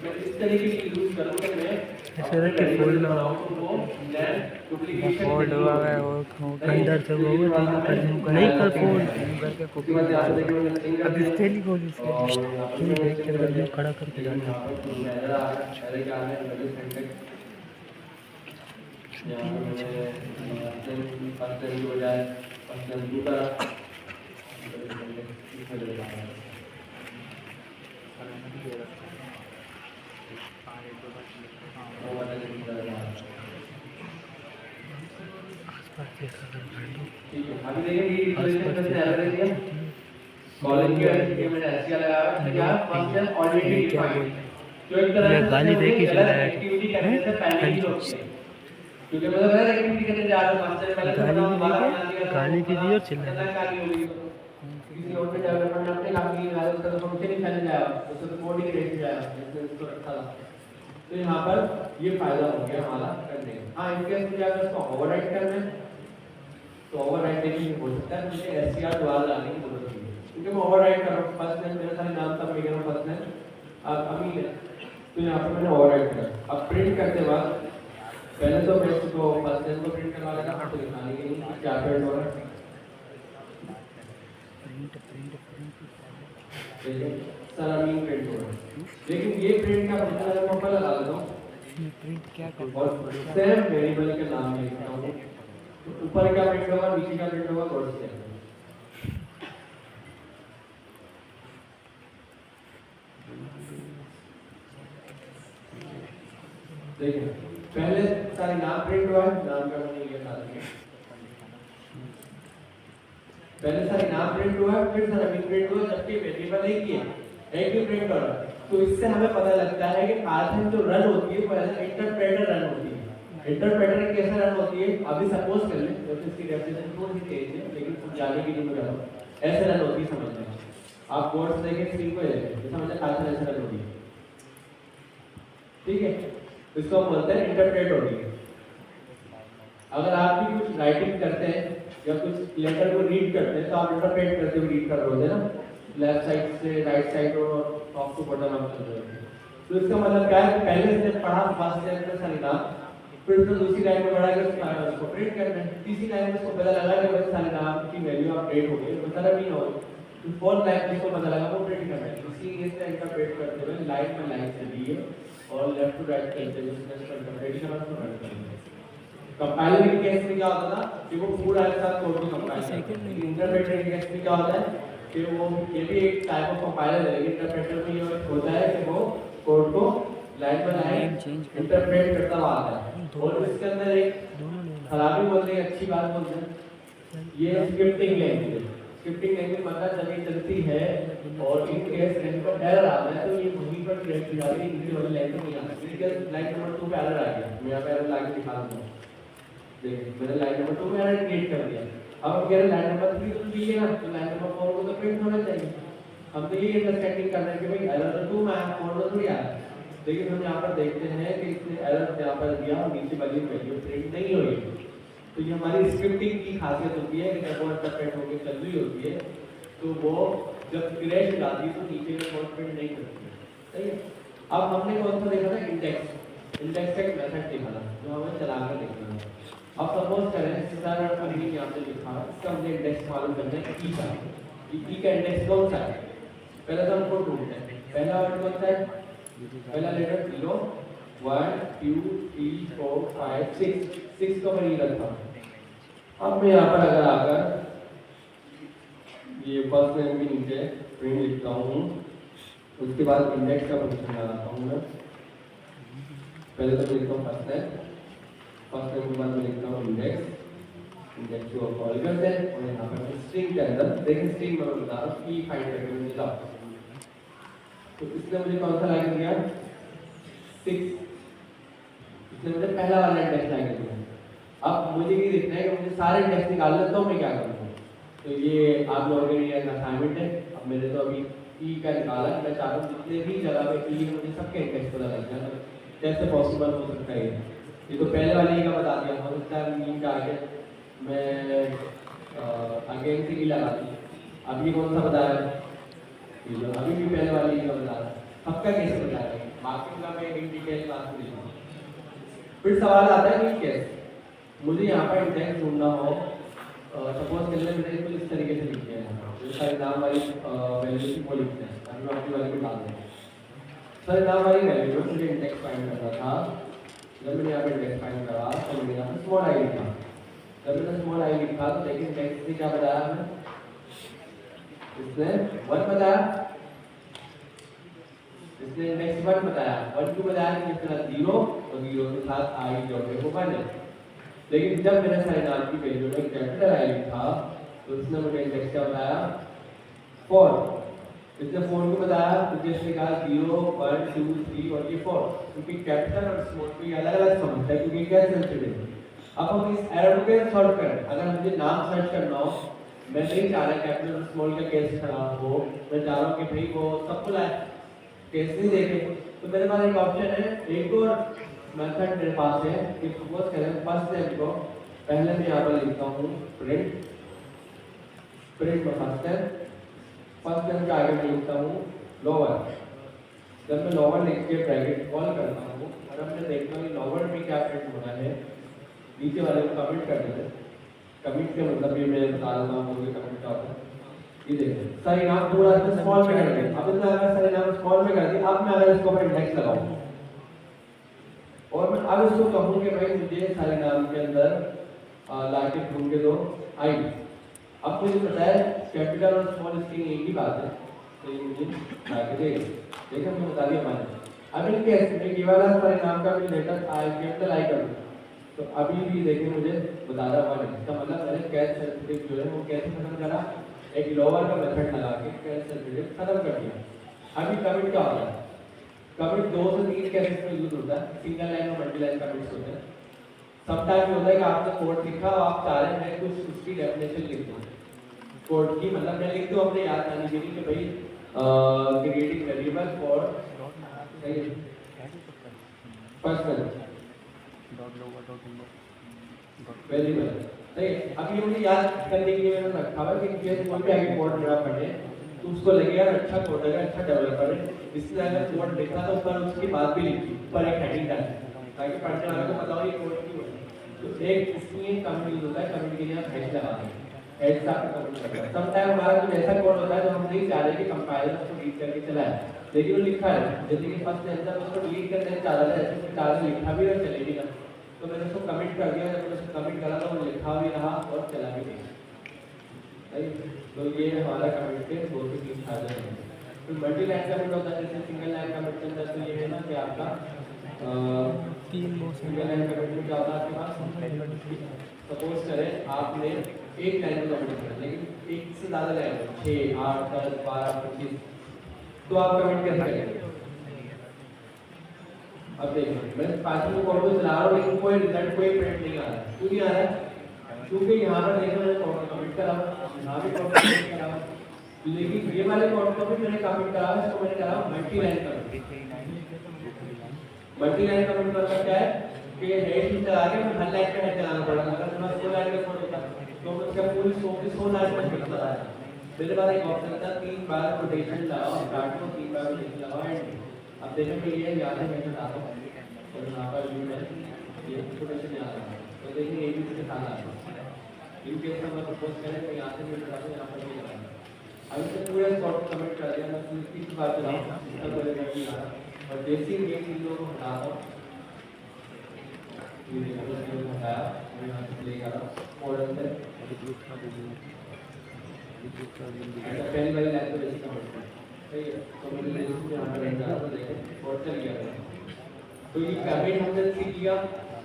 मैं इस तरीके की यूज करूँ कि मैं ऐसे रख के फोल्ड लगाओ वो नेम डुप्लीकेशन फोल्ड हुआ है वो अंदर से वो नहीं कर फोल्ड करके कॉपी अब इस तेली को इसके देख के मैं खड़ा करके जाना अभी देखिए कॉलेज के मैंने ऐसे लगाया है क्या फंक्शन ऑलरेडी डिफाइंड जो एक तरह से गाली दे के चला है एक्टिविटी करने से पहले ही होती है क्योंकि मतलब अगर एक्टिविटी करने जा रहा हूं पहले गाली भी दी और चिल्ला किसी और पे जाकर पढ़ना अपने काम की लगा उसका तो फंक्शन ही चले जाएगा उसका तो कोड ही रेट जाएगा जैसे इसको रखा था तो यहाँ पर ये फायदा हो गया हमारा करने का। हाँ इनके मुझे अगर इसको ओवरराइट करना है तो ओवरराइट नहीं हो सकता मुझे एससीआर द्वारा डालने की जरूरत नहीं है क्योंकि मैं ओवरराइट कर रहा हूँ फर्स्ट नेम मेरा सारे नाम तब लिख रहा हूँ फर्स्ट नेम अब अभी तो यहाँ पर मैंने ओवरराइट करा। अब प्रिंट करते वक्त पहले तो मैं इसको फर्स्ट नेम को प्रिंट करवा लेगा आपको दिखाने के लिए क्या प्रिंट हो रहा है सराउंडिंग प्रिंट हो रहा है लेकिन ये प्रिंट का मतलब मैं ऊपर लगा देता हूँ प्रिंट क्या और सेम वेरिएबल के नाम में लिखता हूँ ऊपर का प्रिंट होगा नीचे का प्रिंट होगा गॉड से देखिए पहले सारे नाम प्रिंट हुआ है नाम का मैंने ये बता दिया पहले सारे नाम प्रिंट हुआ फिर सारा भी प्रिंट हुआ, जबकि वेरिएबल एक ही है, एक ही प्रिंट हो रहा है। तो इससे हमें पता लगता है कि पाइथन जो रन होती है वो एज इंटरप्रेटर रन होती है। इंटरप्रेटर कैसे रन होती है, अभी सपोज कर लें, जैसे इसकी डेफिनेशन थोड़ी सी तेज है लेकिन समझाने की नहीं मुझे ऐसे रन होती है, समझ लें आप कोड्स देखें स्क्रीन को देखें, समझ लें पाइथन ऐसे रन होती है, ठीक है। इसको हम बोलते हैं इंटरप्रेट होती है। अगर आप भी कुछ राइटिंग करते हैं या कुछ लेटर को रीड करते हैं तो आप इंटरप्रेट करते हुए रीड कर रहे होते हैं ना, लेफ्ट साइड से राइट साइड और टॉप टू बॉटम आप चल रहे होते हैं। तो इसका मतलब क्या है कि पहले से पढ़ा फर्स्ट लाइन में सारी नाम, फिर उसको दूसरी लाइन में बढ़ा कर उसको प्रिंट करना है, तीसरी लाइन में उसको पता लगा कि बस सारे नाम की वैल्यू अपडेट हो गई, पता नहीं हो, तो फोर्थ लाइन में उसको पता लगा वो प्रिंट करना है। इसी से इंटरप्रेट करते हुए लाइन में लाइन चली है और लेफ्ट टू राइट करते हुए उसमें इंटरप्रेट करना शुरू कर देंगे। कंपाइलर के केस में क्या होता था कि वो पूरा एक साथ कोड को कंपाइल करता है। इंटरप्रेटर के केस में क्या होता है कि वो ये भी एक टाइप ऑफ कंपाइलर है, इंटरप्रेटर में ये होता है कि वो कोड को लाइन बाय लाइन इंटरप्रेट करता हुआ आता है। और इसके अंदर एक खराबी बोलते हैं, अच्छी बात बोलते हैं, ये स्क्रिप्टिंग लैंग्वेज है। स्क्रिप्टिंग लैंग्वेज मतलब जब ये चलती है और इन केस लाइन पर एरर आता है तो ये वहीं पर क्रिएट हो जाती है, नीचे वाली लाइन में नहीं आती। जैसे लाइन नंबर 2 पे एरर आ गया, मैं यहाँ पे एरर लाके दिखा दूंगा, देखिए मैंने लाइन नंबर 2 में एरर क्रिएट कर दिया। अब हम कह रहे हैं लाइन नंबर 3 तो ठीक है ना, तो लाइन नंबर 4 को तो प्रिंट होना चाहिए। हम तो ये अंडरस्टैंडिंग कर रहे हैं कि भाई एरर तो 2 में आया, 4 में थोड़ी आया। लेकिन हम यहाँ पर देखते हैं कि इसने एरर यहाँ पर दिया और नीचे वाली वैल्यू प्रिंट नहीं हुई। तो ये हमारी स्क्रिप्टिंग की खासियत होती है कि जब वो इंटरप्रेट होकर चल रही होती है तो वो जब क्रैश हो जाती है तो नीचे में कोड प्रिंट नहीं करती है, सही है। अब हमने कौन सा देखा था, इंडेक्स। इंडेक्स का एक मेथड देखा था जो हमें चलाकर देखना है। अब सपोज करें सर अभी यहाँ पे लिखा इसका मुझे इंडेक्स मालूम करना है ई का, ई का इंडेक्स कौन सा है, पहले तो हमको ढूंढते हैं। पहला वर्ड कौन सा है, पहला लेटर 0 1 2 3 4 5 6 6 का मैं ये रखा। अब मैं यहाँ पर अगर आकर ये फर्स्ट नेम के नीचे प्रिंट लिखता हूँ, उसके बाद इंडेक्स का पोजीशन लगाता हूँ मैं। पहले तो लिखता हूँ फर्स्ट नेम के बाद मैं लिखता हूँ इंडेक्स को कॉल करते हैं और यहाँ पर स्ट्रिंग के अंदर देखिए, स्ट्रिंग में बता रहा हूँ की फाइंड करके मुझे लाओ। तो इसने मुझे कौन सा लाइन दिया 6, इसने मुझे पहला वाला इंडेक्स लाइन दिया। अब मुझे ये देखना है कि मुझे सारे इंडेक्स निकालने तो मैं क्या करूँ, तो ये आप लोगों के लिए असाइनमेंट है। अब मैंने तो अभी ई का निकाला, मैं चाहता हूँ जितने भी जगह पे ई मुझे सबके इंडेक्स पता लग जाए, कैसे पॉसिबल हो सकता है। ये तो पहले वाले का बता दिया, हो सकता है मीन का आगे मैं अगेन से ही लगा दी। अभी कौन सा बताया, अभी भी पहले वाले का बता रहा, सबका कैसे बताया, बाकी का मैं इन डिटेल बात करूँगा। फिर सवाल आता है कि कैसे मुझे यहाँ पर इंडेक्स ढूंढना हो, सपोज कर ले मैंने इसको इस तरीके से लिख दिया है, सारे नाम वाली वैल्यू को लिखते हैं, अभी मैं अपनी वाली को डाल दें। सारे नाम वाली वैल्यू में मुझे इंडेक्स फाइंड करना था। जब मैंने यहाँ पर इंडेक्स फाइंड करा तो मैंने यहाँ पर स्मॉल आई लिखा। जब मैंने स्मॉल आई लिखा तो देखिए इंडेक्स ने क्या बताया हमें, इसने 1 बताया, इसने इंडेक्स 1 बताया, 1 2 बताया कि इसके साथ 0 और 0 के साथ आई जोड़ने को 1 है। लेकिन जब मैंने सारे नाम की वैल्यू में कैपिटल आई लिखा तो इसने मुझे इंडेक्स क्या बताया 4। इसने 4 को बताया तो इसने कहा 0 1 2 3 और ये 4, क्योंकि कैपिटल और स्मॉल को ये अलग अलग समझता है क्योंकि क्या सेंसिटिव है। अब हम इस एरर को सॉल्व करें, अगर मुझे नाम सर्च करना हो, मैं नहीं चाह रहा कैपिटल और स्मॉल का केस खराब हो, मैं चाह रहा हूँ कि भाई वो सबको लाए केस नहीं देखे, तो मेरे पास एक ऑप्शन है, एक और मेथड मेरे पास है कि सपोज करें फर्स्ट नेम को पहले मैं यहाँ पर लिखता हूँ प्रिंट में फर्स्ट नेम के आगे मैं लिखता हूँ लोअर। जब मैं लोअर लिख के ब्रैकेट कॉल करता हूँ और अब मैं देखता हूँ लोअर में क्या प्रिंट होना है, नीचे वाले को कमेंट कर देते हैं। कमेंट के मतलब ये मैं बता रहा हूँ कमेंट का होता है, ये देखिए सारे नाम पूरा स्मॉल में कर दिया। अब इसमें अगर सारे नाम स्मॉल में कर दिया, अब मैं अगर इसको इंडेक्स लगाऊँ और मैं अब इसको कहूँ कि भाई मुझे सारे नाम के अंदर लाके ढूंढ के दो आई। अब मुझे पता है कैपिटल और स्मॉल स्ट्रिंग एक ही बात है, तो ये मुझे लाके देगा। देखिए हमने बता दिया मैंने। अब इन केस में ये वाला सारे नाम का मैं लेटर आई कैपिटल आई कर दूँ तो अभी भी देखिए मुझे बताना हुआ नहीं, इसका मतलब मैंने कैश सर्टिफिकेट जो है वो कैसे खत्म करा, एक लोअर का मेथड लगा के कैश सर्टिफिकेट खत्म कर दिया। अभी कमिट क्या होता है, कमिट 2 से 3 केसेस में यूज होता है, सिंगल लाइन और मल्टी लाइन कमिट्स होते हैं। समटाइम होता है कि आपने कोड लिखा और आप चाह रहे हैं कुछ उसकी डेफिनेशन लिख दो कोड की, मतलब मैं लिख दूं अपने याद आने के लिए कि भाई creating variable for personal variable सही है। अभी मुझे याद करने के लिए मैंने रखा हुआ कि कोई भी आगे कोड ड्रा पढ़े तो उसको लगेगा अच्छा कोडर है, अच्छा डेवलपर है, इसलिए अगर कोड लिखा तो ऊपर उसकी बात भी लिखी, ऊपर एक हेडिंग डाल ताकि पढ़ने वाले को पता हो ये कोड क्यों है। तो एक इसमें कमेंट यूज होता है, कमेंट के लिए आप हेड लगा दें, हेड से आपका कमेंट करते हैं। समटाइम हमारा कुछ ऐसा कोड होता है जो हम नहीं चाह रहे कि कंपाइलर उसको रीड करके चलाए, लेकिन वो लिखा है जैसे कि फर्स्ट आंसर उसको डिलीट करने चाह रहा है, ऐसे चाह रहा लिखा भी और चलेगी ना, तो मैंने उसको कमिट कर दिया, जब मैंने उसको कमिट करा तो वो लिखा भी रहा और चला भी गया। तो ये हमारा कमिट के 2 से 3 फायदे हैं। तो मल्टी लाइन कमिट होता है, जैसे सिंगल लाइन कमिट के अंदर तो ये है ना कि आपका सिंगल लाइन कमिट में क्या होता है आपके पास, सपोज करें आपने एक लाइन में कमिट किया लेकिन एक से ज़्यादा लाइन 6, 8, 10, 12, 25, तो आप कमिट कैसे करेंगे। अब देखिए मैं पाइथन में कोड को चला रहा हूँ लेकिन कोई रिजल्ट कोई प्रिंट नहीं आ रहा है, क्यों नहीं आ रहा है, क्योंकि यहाँ पर देखो मैंने कोड कमिट करा, यहाँ भी कोड कमिट करा, लेकिन ये वाले कोड को भी मैंने कमिट करा है, इसको मैंने करा multi line commit. Multi line commit मतलब क्या है कि हेड ही चला के हर लाइन पे हेड चलाना पड़ेगा, अगर तुम्हारा 100 लाइन का कोड होता तो मैं उसका पूरी 100 लाइन में लिखता था। मेरे पास एक ऑप्शन था 3 बार कोटेशन लगाओ, स्टार्ट में 3 बार कोटेशन लगाओ एंड। अब देखो कि ये याद है मैं बताता हूँ और यहाँ पर व्यू है ये कोटेशन याद है, तो देखिए ये भी इसके साथ आता है। इन केस में मैं सपोज करें तो यहाँ से मैं बताता हूँ, यहाँ पर भी लगाना है। अभी से पूरा कोड कमिट कर दिया, मैं 3 बार चलाऊँ इसका बोलेगा कि यार और जैसे ही ये चीज़ों को हटाता हूँ ये देखो हटाया मैं यहाँ से प्ले कर रहा हूँ मॉडल से पहली वाली लाइन तो जैसे कमिट कर सही है, तो मुझे यहाँ पर रहता है तो देखें और चल गया। तो ये कमिट हमने सीख लिया,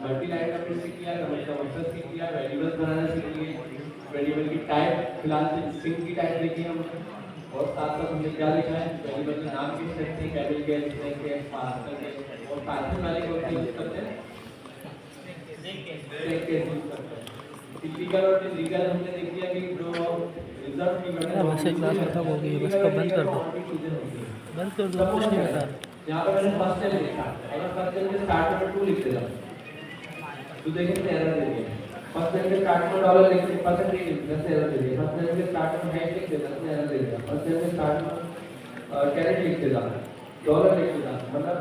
मल्टी लाइन कमिट सीख लिया, कमिट का मतलब सीख लिया, वेरिएबल्स बनाना सीख लिए, वेरिएबल की टाइप फिलहाल से स्ट्रिंग की टाइप देखी हमने, और साथ साथ हमने क्या लिखा है वेरिएबल के नाम किस तरह से कैपिटल के स्ट्रिंग के पार्सर के, और पाइथन वाले को यूज करते हैं स्ट्रिंग के यूज करते हैं। टिपिकल और लीगल हमने देख लिया कि जो रिजर्व की वैसे क्लास खत्म हो गई, बस को बंद कर दो, बंद कर दो, कुछ नहीं बता। यहाँ पर मैंने फर्स्ट टाइम लिखा, अगर फर्स्ट टाइम के स्टार्ट में 2 लिख देता तो देखें एरर दे दिया। फर्स्ट टाइम के स्टार्ट में डॉलर लिख देते परसेंट नहीं लिख देते एरर दे दिया। फर्स्ट टाइम के स्टार्ट में हैश लिख देता तो एरर दे दिया। फर्स्ट टाइम के स्टार्ट में कैरेट लिख देता, डॉलर लिख देता, मतलब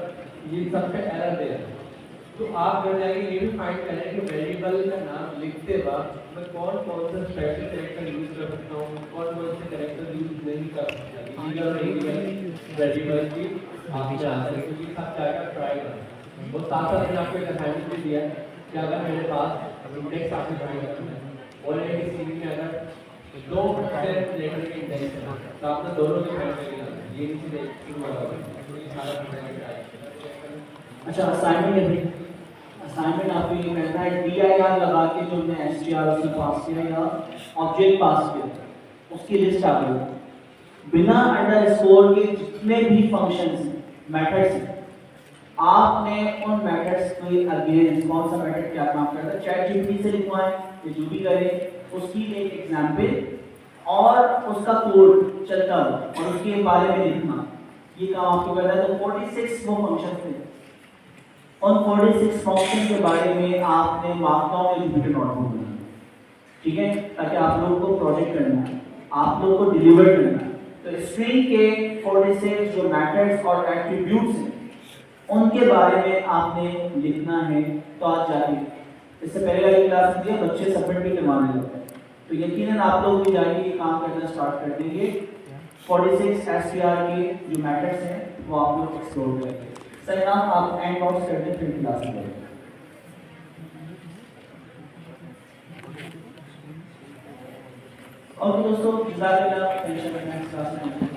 ये सब पे एरर दे रहा है। तो आप कर जाएंगे ये भी फाइंड करें कि वेरिएबल का नाम लिखते वक्त मैं कौन कौन सा स्पेशल कैरेक्टर यूज कर सकता हूँ, कौन कौन से कैरेक्टर यूज नहीं कर सकता, लीगल और इलीगल वेरिएबल की आप जानते हैं, क्योंकि सब जाकर ट्राई करें। वो साथ साथ मैंने आपको एक असाइनमेंट भी दिया है कि अगर मेरे पास इंडेक्स आपको ट्राई करना है और एक सीरीज में अगर 2 लेटर के इंडेक्स है तो आपने दोनों के फैक्टर लेना है, ये चीज़ शुरू होगा। अच्छा असाइनमेंट असाइनमेंट आपको ये करना है DIR लगा के जो हमने STR उसमें पास किया या ऑब्जेक्ट पास किया उसकी लिस्ट आ गई बिना अंडरस्कोर के जितने भी फंक्शंस मेथड्स आपने उन मेथड्स के अगेंस्ट कौन सा मेथड क्या काम करता है चैट जीपीटी से लिखवाएं ये जो भी करें उसकी एक एग्जांपल और उसका कोड चलता हो और उसके बारे में लिखना ये काम आपको करना है। तो 46 वो फंक्शन थे, उन 46 फंक्शन के बारे में आपने मार्कडाउन में जुपिटर नोटबुक बनाना, ठीक है, ताकि आप लोगों को प्रोजेक्ट करना है, आप लोगों को डिलीवर करना है। तो स्ट्रिंग के 46 जो मेथड्स और एट्रीब्यूट्स हैं उनके बारे में आपने लिखना है। तो आज जाके इससे पहले वाली क्लास में दिया बच्चे सबमिट भी करवाने लगते हैं, तो यकीनन आप लोग भी जाके ये काम करना स्टार्ट कर देंगे। 46 STR के जो मेथड्स हैं वो आप लोग एक्सप्लोर करेंगे। सर नाम आप एंड नोट्स कर दें फिर क्लास में। ओके दोस्तों, जज़ाकल्लाह, नेक्स्ट क्लास में